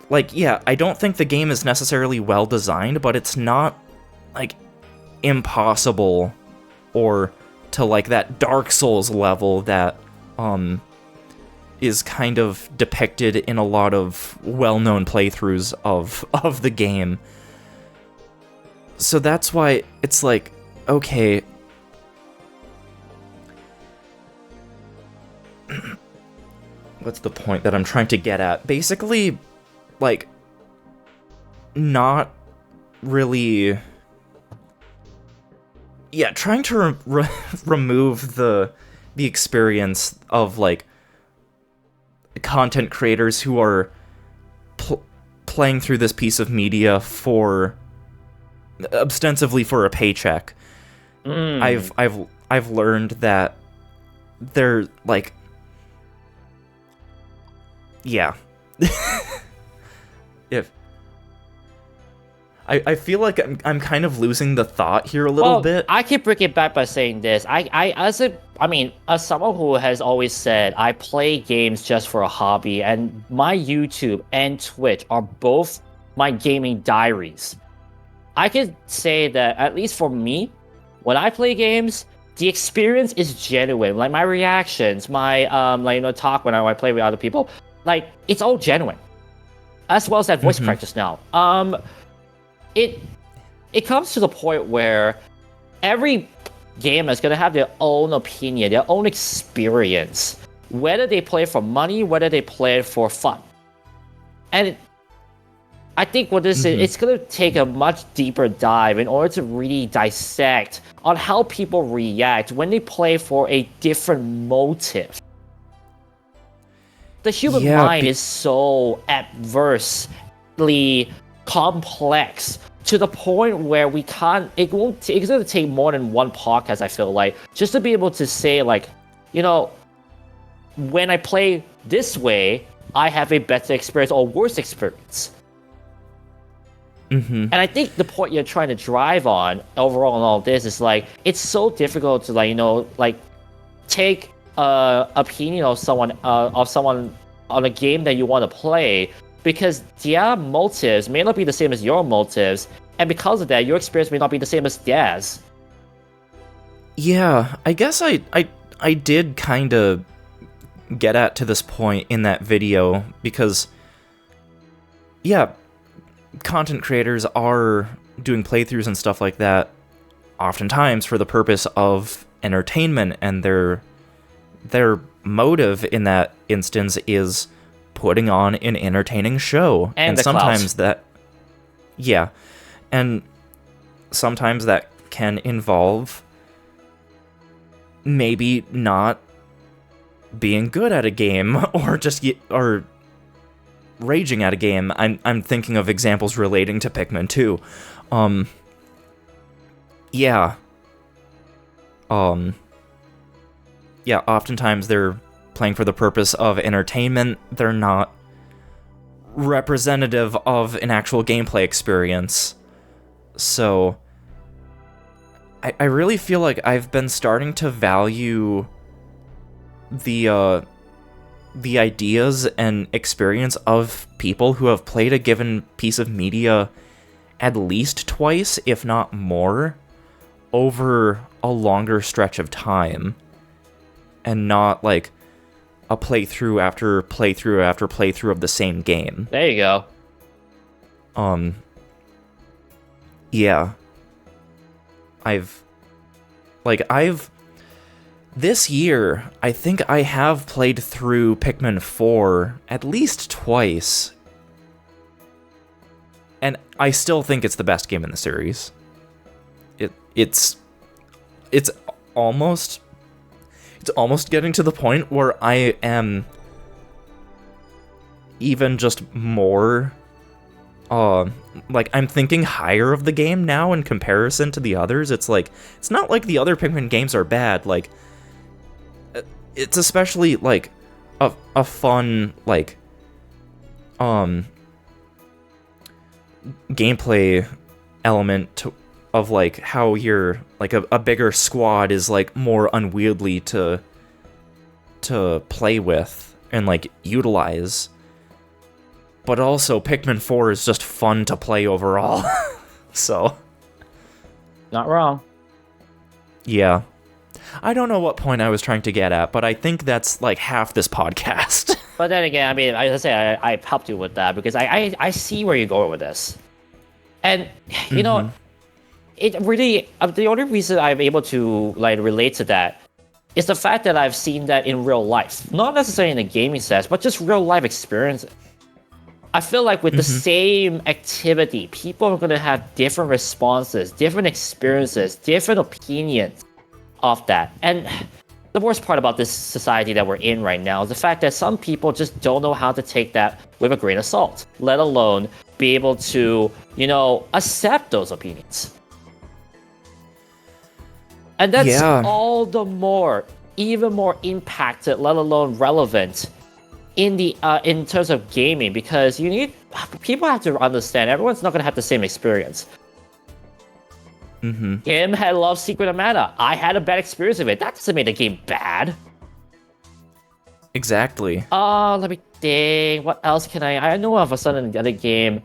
like, yeah, I don't think the game is necessarily well designed, but it's not, like, impossible or to, like, that Dark Souls level that, is kind of depicted in a lot of well-known playthroughs of the game. So that's why it's like, okay, what's the point that I'm trying to get at? Basically, like, not really... Yeah, trying to remove the experience of, like, content creators who are playing through this piece of media for ostensibly for a paycheck. I've learned that they're like, yeah. If I feel like I'm kind of losing the thought here a little bit. I can bring it back by saying this. As someone who has always said I play games just for a hobby, and my YouTube and Twitch are both my gaming diaries. I can say that, at least for me, when I play games, the experience is genuine. Like, my reactions, my talk when I play with other people, like, it's all genuine. As well as that voice practice now. It comes to the point where every gamer is going to have their own opinion, their own experience, whether they play for money, whether they play for fun. And I think what this is, it's going to take a much deeper dive in order to really dissect on how people react when they play for a different motive. The human mind is so adversely complex to the point where we can't, it's going to take more than one podcast, I feel like, just to be able to say, like, when I play this way, I have a better experience or worse experience. And I think the point you're trying to drive on overall in all this is, like, it's so difficult to, like, take opinion of someone on a game that you want to play, because their motives may not be the same as your motives, and because of that, your experience may not be the same as theirs. Yeah, I guess I did kind of get at to this point in that video, because, yeah, content creators are doing playthroughs and stuff like that oftentimes for the purpose of entertainment, and their motive in that instance is putting on an entertaining show. And sometimes that, yeah, and sometimes that can involve maybe not being good at a game or raging at a game. I'm thinking of examples relating to Pikmin 2. Yeah, oftentimes they're playing for the purpose of entertainment. They're not representative of an actual gameplay experience. So I really feel like I've been starting to value the ideas and experience of people who have played a given piece of media at least twice, if not more, over a longer stretch of time, and not like a playthrough after playthrough after playthrough of the same game. There you go. Yeah. This year, I think I have played through Pikmin 4 at least twice. And I still think it's the best game in the series. It's almost getting to the point where I am even just more I'm thinking higher of the game now in comparison to the others. It's like, it's not like the other Pikmin games are bad. Like, it's especially like a fun, like, gameplay element of like how you're like a bigger squad is like more unwieldy to play with and like utilize. But also Pikmin 4 is just fun to play overall. So Not wrong. yeah. I don't know what point I was trying to get at, but I think that's like half this podcast. But then again, I mean, I say I helped you with that because I see where you're going with this, and you know, it really the only reason I'm able to like relate to that is the fact that I've seen that in real life, not necessarily in a gaming sense, but just real life experience. I feel like with the same activity, people are going to have different responses, different experiences, different opinions of that. And the worst part about this society that we're in right now is the fact that some people just don't know how to take that with a grain of salt, let alone be able to, you know, accept those opinions. And that's all the more, even more impacted, let alone relevant in the in terms of gaming, because people have to understand everyone's not going to have the same experience. Him had loved Secret of Mana. I had a bad experience with it. That doesn't make the game bad. Exactly. Let me think. What else can I know of a sudden the other game?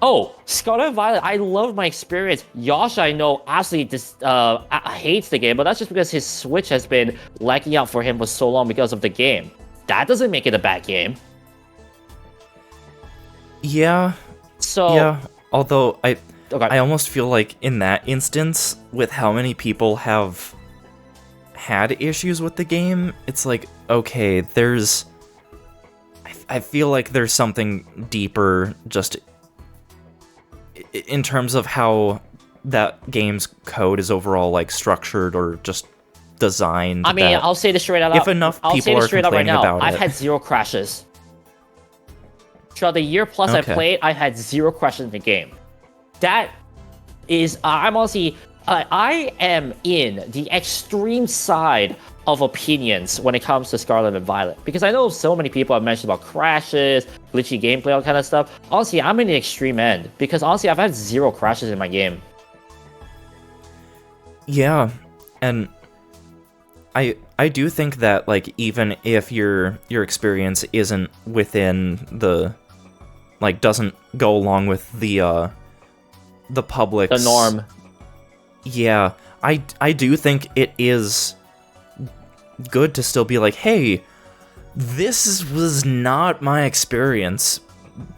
Oh, Scarlet and Violet. I loved my experience. Yosh, I know, absolutely hates the game, but that's just because his Switch has been lagging out for him for so long because of the game. That doesn't make it a bad game. Yeah. So yeah. Although okay. I almost feel like in that instance, with how many people have had issues with the game, it's like, okay, I feel like there's something deeper just in terms of how that game's code is overall like structured or just designed. I mean, I'll say this straight out. If enough people are complaining about it, I've had 0 crashes. Throughout the year plus I played, I had 0 crashes in the game. That is, I'm honestly, I am in the extreme side of opinions when it comes to Scarlet and Violet, because I know so many people have mentioned about crashes, glitchy gameplay, all kind of stuff. Honestly, I'm in the extreme end because honestly, I've had 0 crashes in my game. Yeah, and I do think that like even if your experience isn't within the like doesn't go along with the public's the norm. Yeah, I do think it is good to still be like, hey, this was not my experience,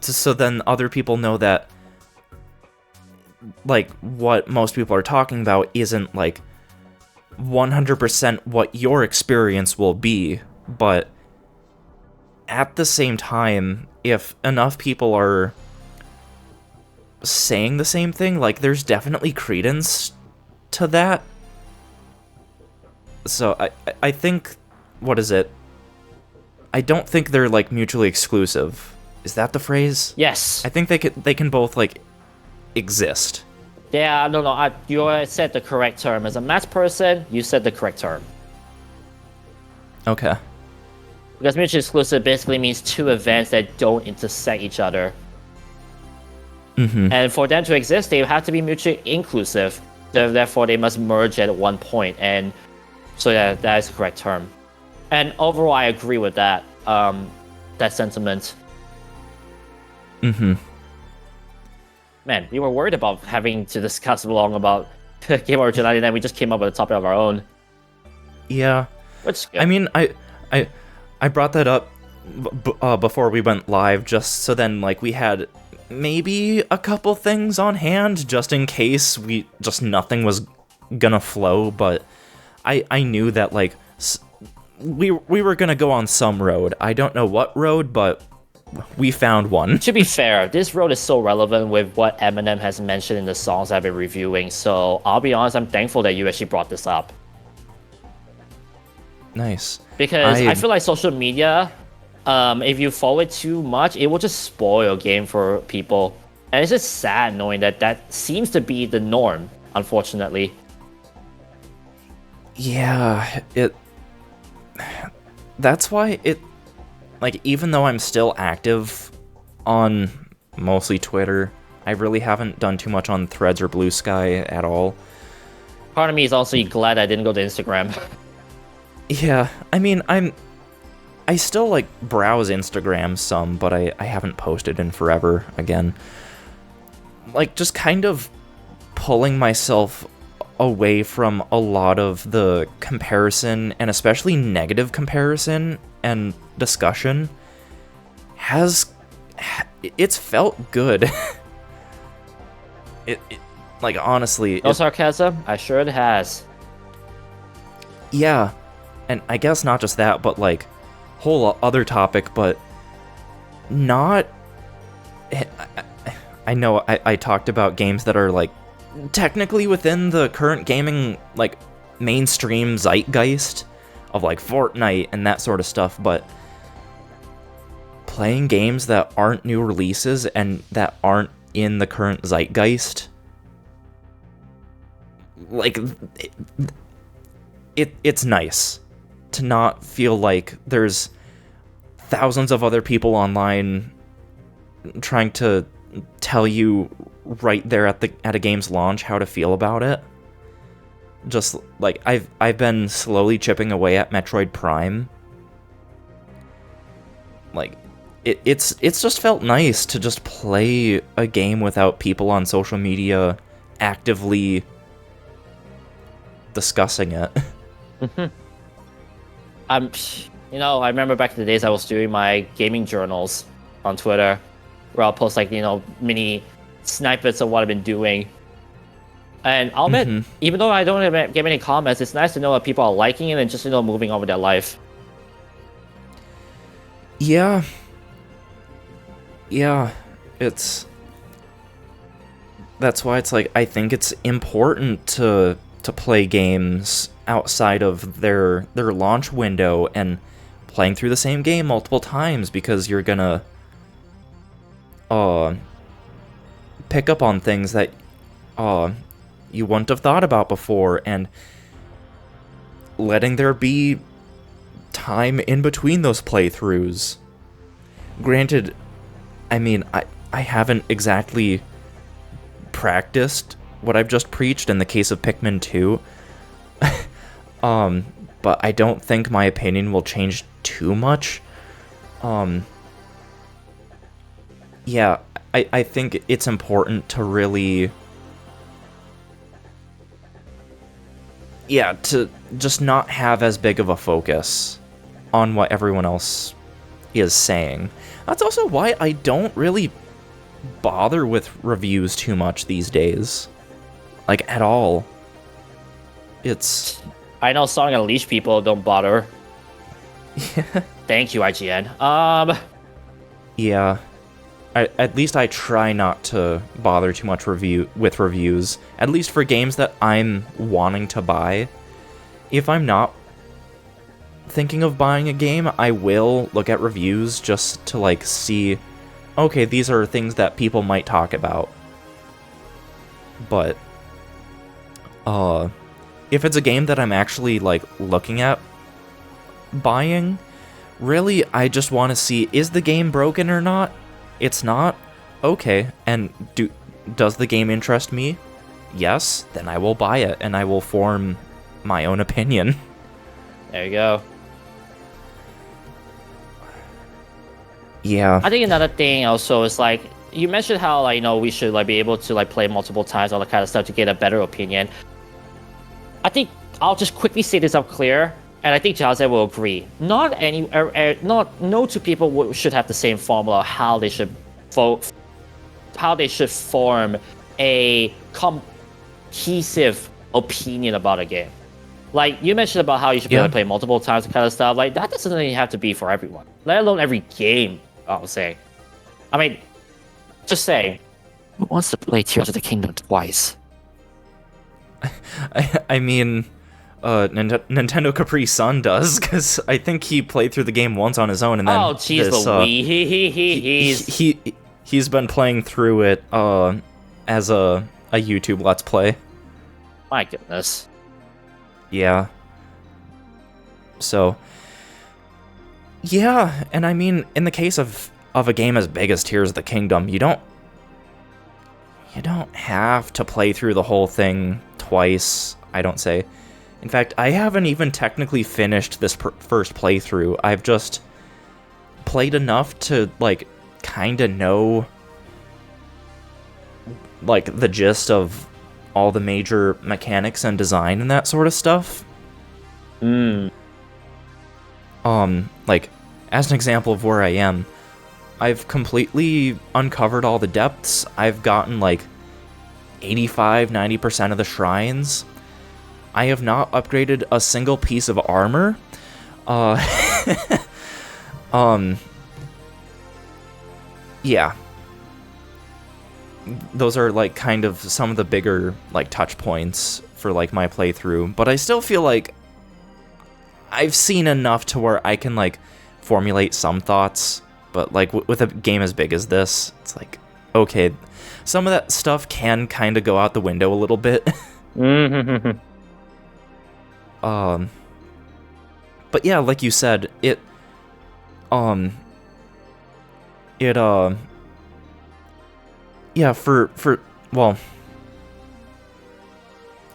so then other people know that like what most people are talking about isn't like 100% what your experience will be. But at the same time, if enough people are saying the same thing, like there's definitely credence to that. So I think, what is it? I don't think they're like mutually exclusive. Is that the phrase? Yes. I think they can both like exist. Yeah, no, you said the correct term. As a math person, you said the correct term. Okay. Because mutually exclusive basically means 2 events that don't intersect each other. And for them to exist, they have to be mutually inclusive. Therefore, they must merge at one point. And so that is the correct term. And overall, I agree with that. That sentiment. Man, we were worried about having to discuss long about game originality, and then we just came up with a topic of our own. Yeah. Which is good. I mean, I brought that up before we went live, just so then like we had maybe a couple things on hand just in case nothing was gonna flow. But I knew that like we were gonna go on some road. I don't know what road, but we found one. To be fair, this road is so relevant with what Eminem has mentioned in the songs I've been reviewing, so I'll be honest, I'm thankful that you actually brought this up. Nice. Because I feel like social media, if you follow it too much, it will just spoil a game for people. And it's just sad knowing that seems to be the norm, unfortunately. Yeah, that's why it, like, even though I'm still active on mostly Twitter, I really haven't done too much on Threads or Blue Sky at all. Part of me is also glad I didn't go to Instagram. Yeah, I mean, I still, like, browse Instagram some, but I haven't posted in forever again. Like, just kind of pulling myself away from a lot of the comparison, and especially negative comparison and discussion, it's felt good. it like, honestly... No sarcasm? I sure it has. Yeah, and I guess not just that, but, like, whole other topic, but not... I know I talked about games that are, like, technically within the current gaming, like, mainstream zeitgeist of, like, Fortnite and that sort of stuff, but playing games that aren't new releases and that aren't in the current zeitgeist, like, it's nice to not feel like there's thousands of other people online trying to tell you right there at a game's launch how to feel about it. Just like I've been slowly chipping away at Metroid Prime. Like it's just felt nice to just play a game without people on social media actively discussing it. I remember back in the days I was doing my gaming journals on Twitter, where I'll post, like, mini snippets of what I've been doing. And I'll admit, even though I don't get many comments, it's nice to know that people are liking it and just, moving on with their life. Yeah, that's why it's like, I think it's important to play games outside of their launch window and playing through the same game multiple times, because you're gonna pick up on things that you wouldn't have thought about before, and letting there be time in between those playthroughs. Granted, I mean, I haven't exactly practiced what I've just preached in the case of Pikmin 2. But I don't think my opinion will change too much. Yeah, I think it's important to really... Yeah, to just not have as big of a focus on what everyone else is saying. That's also why I don't really bother with reviews too much these days. Like, at all. It's... I know Sonic Unleashed people don't bother. Thank you, IGN. Yeah. At least I try not to bother too much with reviews. At least for games that I'm wanting to buy. If I'm not thinking of buying a game, I will look at reviews just to, like, see, okay, these are things that people might talk about. But, if it's a game that I'm actually, like, looking at buying, really, I just want to see, is the game broken or not? It's not? Okay. And does the game interest me? Yes, then I will buy it, and I will form my own opinion. There you go. Yeah. I think another thing also is, like, you mentioned how, like, we should, like, be able to, like, play multiple times, all that kind of stuff to get a better opinion. I think I'll just quickly say this up clear, and I think Jose will agree. Not no two people should have the same formula how they should form a cohesive opinion about a game. Like, you mentioned about how you should be able to play multiple times and kind of stuff. Like, that doesn't really have to be for everyone, let alone every game, I'll say. I mean, just say, who wants to play Tears of the Kingdom twice? I mean, Nintendo Capri Sun does, because I think he played through the game once on his own, and then he's been playing through it as a YouTube Let's Play. My goodness. Yeah. So, yeah, and I mean, in the case of a game as big as Tears of the Kingdom, you don't... you don't have to play through the whole thing twice, I don't say. In fact, I haven't even technically finished this first playthrough. I've just played enough to, like, kind of know, like, the gist of all the major mechanics and design and that sort of stuff. Like, as an example of where I am, I've completely uncovered all the depths. I've gotten, like, 85-90% of the shrines. I have not upgraded a single piece of armor. Yeah. Those are, like, kind of some of the bigger, like, touch points for, like, my playthrough. But I still feel like I've seen enough to where I can, like, formulate some thoughts. But, like, with a game as big as this, it's like, okay, some of that stuff can kind of go out the window a little bit. But yeah, like you said, yeah, well,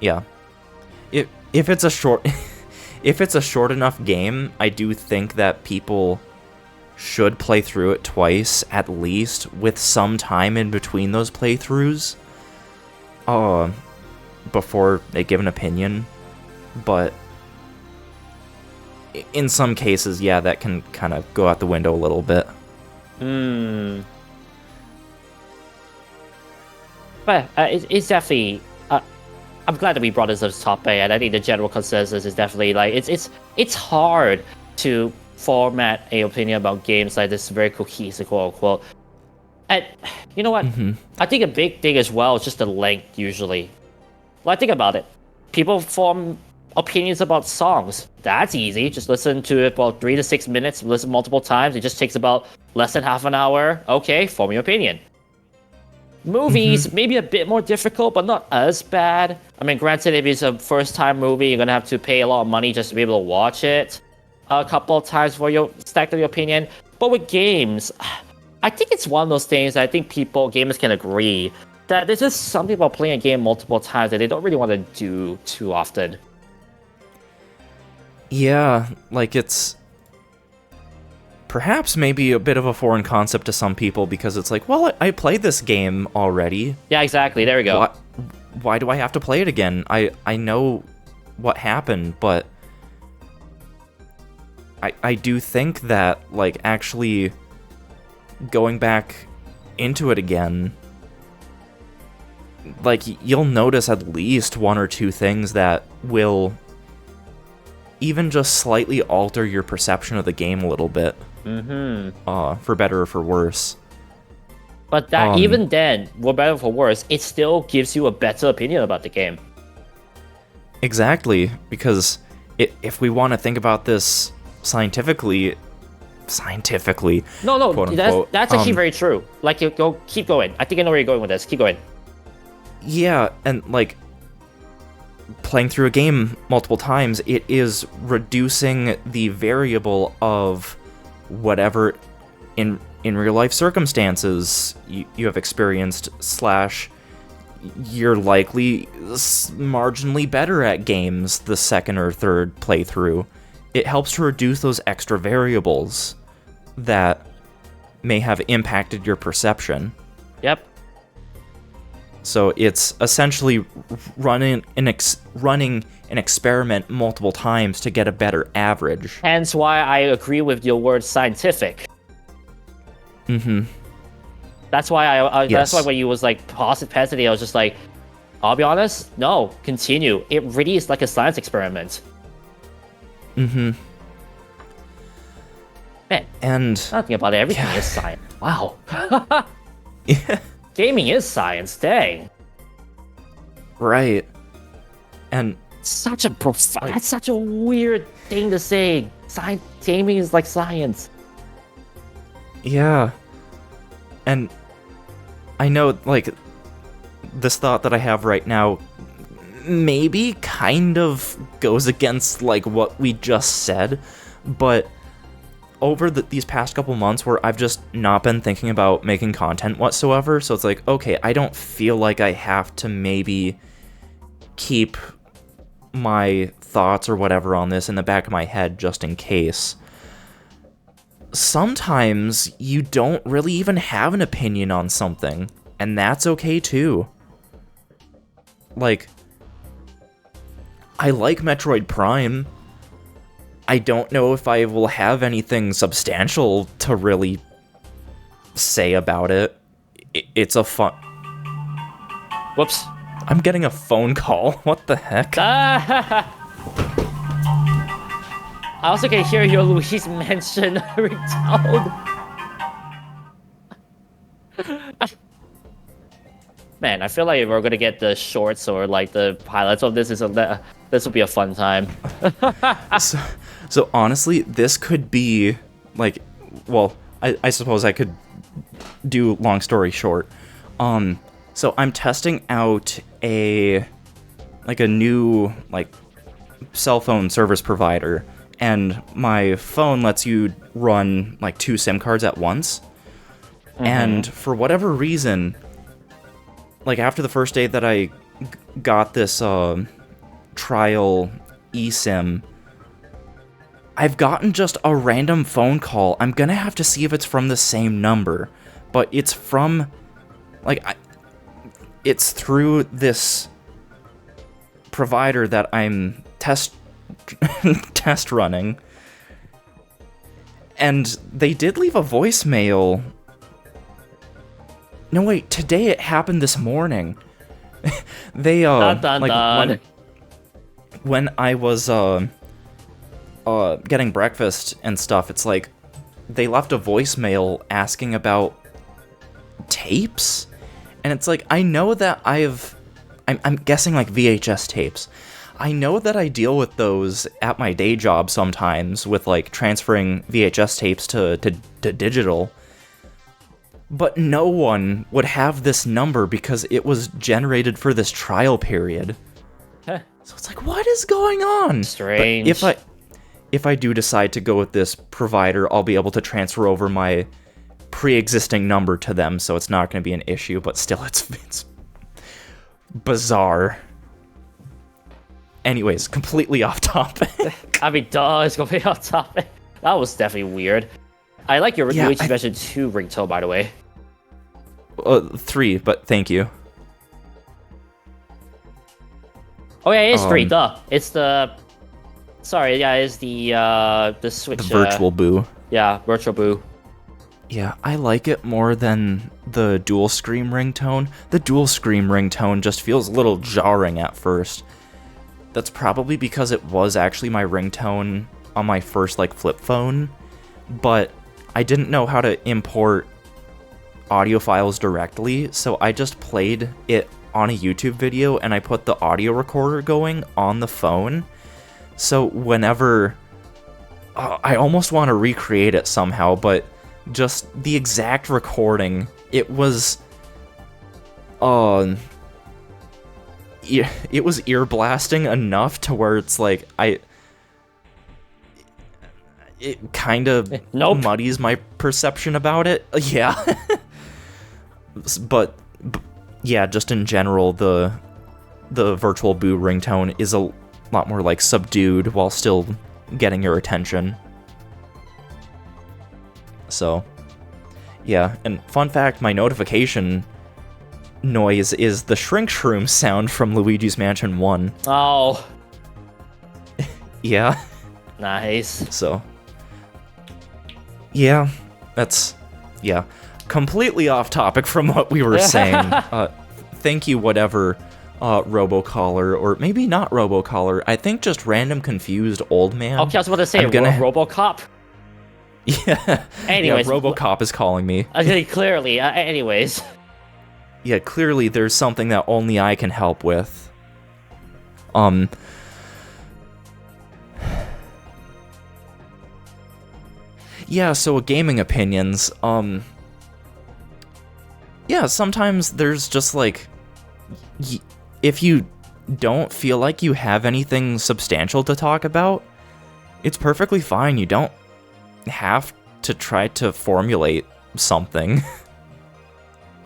yeah, if it's a short, if it's a short enough game, I do think that people should play through it twice, at least, with some time in between those playthroughs, before they give an opinion. But in some cases, yeah, that can kind of go out the window a little bit. But it's definitely. I'm glad that we brought this up as a topic, and I think the general consensus is definitely like it's hard to format a opinion about games like this very cohesive, quote unquote. And you know what? I think a big thing as well is just the length. Usually, like, think about it. People form opinions about songs. That's easy. Just listen to it about 3 to 6 minutes. Listen multiple times. It just takes about less than half an hour. Okay, form your opinion. Movies, maybe a bit more difficult, but not as bad. I mean, granted, if it's a first-time movie, you're gonna have to pay a lot of money just to be able to watch it a couple of times for your stack of your opinion. But with games, I think it's one of those things that I think gamers can agree that there's just something about playing a game multiple times that they don't really want to do too often. Yeah, like, it's perhaps maybe a bit of a foreign concept to some people, because it's like, well, I played this game already. Yeah, exactly. There we go. Why do I have to play it again? I know what happened, but I do think that, like, actually going back into it again, like, you'll notice at least one or two things that will even just slightly alter your perception of the game a little bit. For better or for worse. But that even then, for better or for worse, it still gives you a better opinion about the game. Exactly, because if we want to think about this scientifically, no, quote unquote, that's actually very true. Like, keep going. I think I know where you're going with this. Keep going. Yeah, and, like, playing through a game multiple times, it is reducing the variable of whatever in real life circumstances you have experienced / you're likely marginally better at games the second or third playthrough. It helps to reduce those extra variables that may have impacted your perception. Yep. So it's essentially running an experiment multiple times to get a better average. Hence why I agree with your word scientific. That's why Yes. That's why when you was like positivity, I was just like, I'll be honest, no, continue. It really is like a science experiment. Man, And nothing about everything is science. Wow. yeah, Gaming is science, dang. right. And Such a profound, that's such a weird thing to say. Gaming is like science. yeah. And I know, like, this thought that I have right now maybe kind of goes against, like, what we just said, but over these past couple months where I've just not been thinking about making content whatsoever, so it's like, okay, I don't feel like I have to maybe keep my thoughts or whatever on this in the back of my head just in case. Sometimes you don't really even have an opinion on something, and that's okay too. Like, I like Metroid Prime. I don't know if I will have anything substantial to really say about it. It's a fun... Whoops. I'm getting a phone call. What the heck? I also can hear your Luis mention ringtone. Man, I feel like we're gonna get the shorts or like the highlights of this. This will be a fun time. So honestly, this could be like, well, I suppose I could do long story short. So I'm testing out a new cell phone service provider, and my phone lets you run like 2 SIM cards at once. Mm-hmm. And for whatever reason, like after the first day that I got this trial eSIM, I've gotten just a random phone call. I'm gonna have to see if it's from the same number, but it's from, it's through this provider that I'm test running, and they did leave a voicemail. No, wait, today it happened this morning. They, dun, dun, dun. When I was, getting breakfast and stuff, it's like, they left a voicemail asking about tapes? And it's like, I know that I'm guessing like VHS tapes. I know that I deal with those at my day job sometimes with like transferring VHS tapes to digital. But no one would have this number because it was generated for this trial period. Huh. So it's like, what is going on? Strange. But if I do decide to go with this provider, I'll be able to transfer over my pre-existing number to them, so it's not going to be an issue, but still, it's bizarre. Anyways, completely off topic. I mean, duh, it's gonna be off topic. That was definitely weird. I like your Luigi mentioned 2 ringtone, by the way. 3, but thank you. Oh yeah, it is 3, duh. It's the... Sorry, yeah, it's the Switch... The Virtual Boo. Yeah, Virtual Boo. Yeah, I like it more than the Dual Scream ringtone. The Dual Scream ringtone just feels a little jarring at first. That's probably because it was actually my ringtone on my first, flip phone, but I didn't know how to import audio files directly, so I just played it on a YouTube video, and I put the audio recorder going on the phone, so whenever... I almost want to recreate it somehow, but just the exact recording, it was... it was ear-blasting enough to where it's like, it kind of muddies my perception about it. Yeah. but yeah, just in general, the Virtual Boo ringtone is a lot more subdued while still getting your attention. So, yeah, and fun fact, my notification noise is the Shrink Shroom sound from Luigi's Mansion 1. Oh. Yeah. Nice. So, yeah, that's, yeah, completely off topic from what we were saying. Thank you, whatever, Robocaller, or maybe not Robocaller, I think just random confused old man. Okay, I was about to say, Robocop? Yeah. Anyways. Yeah, Robocop is calling me. Clearly, anyways. Yeah, clearly there's something that only I can help with. Yeah, so gaming opinions, yeah, sometimes there's just if you don't feel like you have anything substantial to talk about, it's perfectly fine. You don't have to try to formulate something,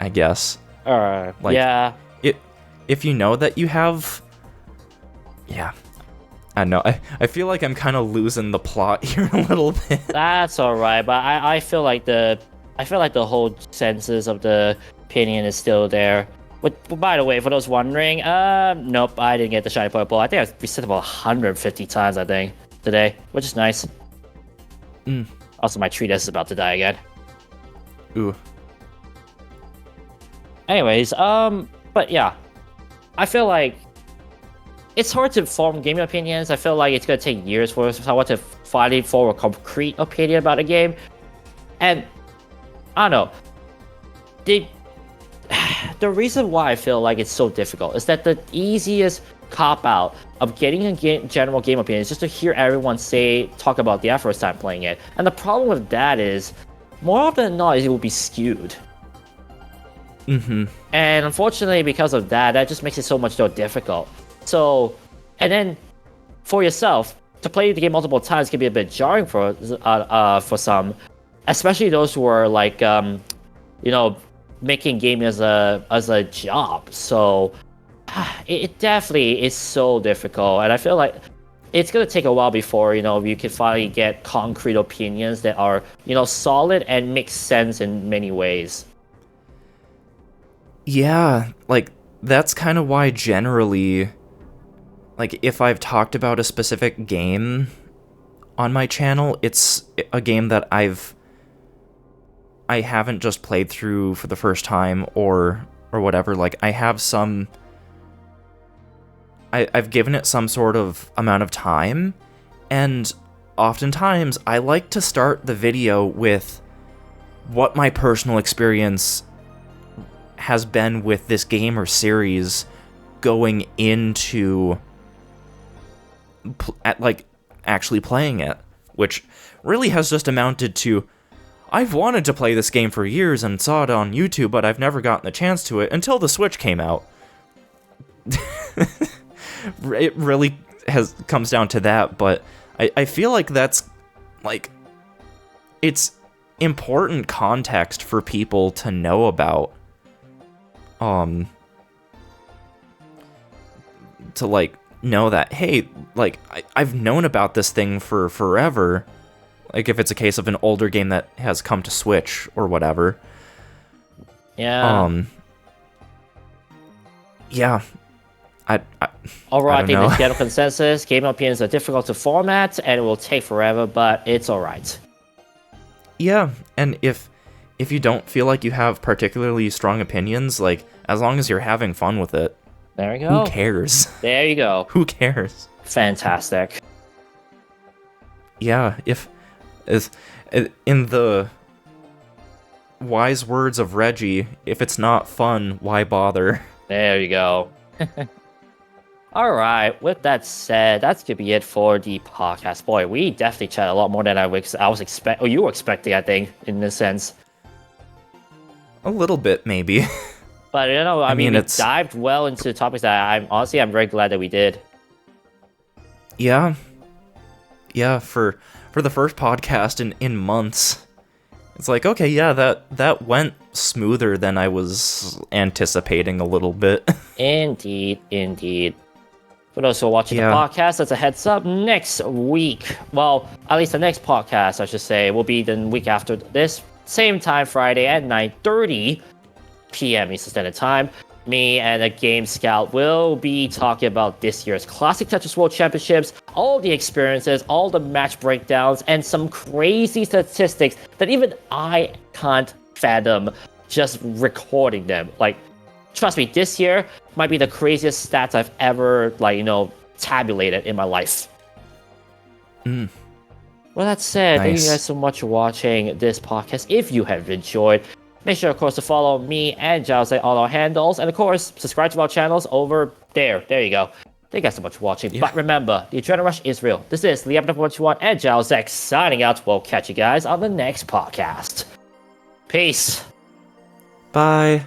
I guess. Like, yeah. If you know that you have... Yeah. I don't know. I feel like I'm kind of losing the plot here a little bit. That's alright, but I feel like the whole senses of the opinion is still there. But by the way, for those wondering, nope, I didn't get the shiny purple. I think I reset about 150 times, I think, today, which is nice. Also, my tree is about to die again. Ooh. Anyways, but yeah, I feel like it's hard to form gaming opinions. I feel like it's gonna take years for someone to finally form a concrete opinion about a game. And I don't know. The reason why I feel like it's so difficult is that the easiest cop out of getting a general game opinion is just to hear everyone talk about the first time playing it. And the problem with that is, more often than not, it will be skewed. Mm-hmm. And unfortunately, because of that, that just makes it so much more difficult. So, and then for yourself to play the game multiple times can be a bit jarring for some, especially those who are like, making gaming as a job. So, it definitely is so difficult, and I feel like it's gonna take a while before you can finally get concrete opinions that are solid and make sense in many ways. Yeah, like, that's kind of why generally, like, if I've talked about a specific game on my channel, it's a game that I haven't just played through for the first time or whatever. Like, I have some... I've given it some sort of amount of time, and oftentimes I like to start the video with what my personal experience has been with this game or series going into actually playing it, which really has just amounted to, I've wanted to play this game for years and saw it on YouTube, but I've never gotten the chance to it until the Switch came out. It really comes down to that, but I feel like that's, like, it's important context for people to know about. To, like, know that, hey, like, I've known about this thing for forever. Like, if it's a case of an older game that has come to Switch or whatever. Yeah. Yeah. Overall, I think know. the general consensus, game opinions are difficult to format, and it will take forever, but it's alright. Yeah, and if you don't feel like you have particularly strong opinions, like, as long as you're having fun with it, there you go. Who cares? There you go. Who cares? Fantastic. Yeah, if in the wise words of Reggie, if it's not fun, why bother? There you go. Alright, with that said, that's gonna be it for the podcast. Boy, we definitely chat a lot more than I was expecting, or you were expecting, I think, in this sense. A little bit, maybe. But, I mean, we it's... dived well into topics that I'm very glad that we did. Yeah. Yeah, for the first podcast in months. It's like, okay, yeah, that went smoother than I was anticipating a little bit. Indeed, indeed. For those who are watching the podcast, that's a heads up. Next week, well, at least the next podcast, I should say, will be the week after this. Same time, Friday at 9:30 p.m. Eastern Standard Time. Me and a Game Scout will be talking about this year's Classic Tetris World Championships, all the experiences, all the match breakdowns, and some crazy statistics that even I can't fathom just recording them. Like, trust me, this year might be the craziest stats I've ever, tabulated in my life. Well, that said, thank you guys so much for watching this podcast. If you have enjoyed, make sure, of course, to follow me and Giles at all our handles. And, of course, subscribe to our channels over there. There you go. Thank you guys so much for watching. Yeah. But remember, the Adrenaline Rush is real. This is Liam121 and Giles X signing out. We'll catch you guys on the next podcast. Peace. Bye.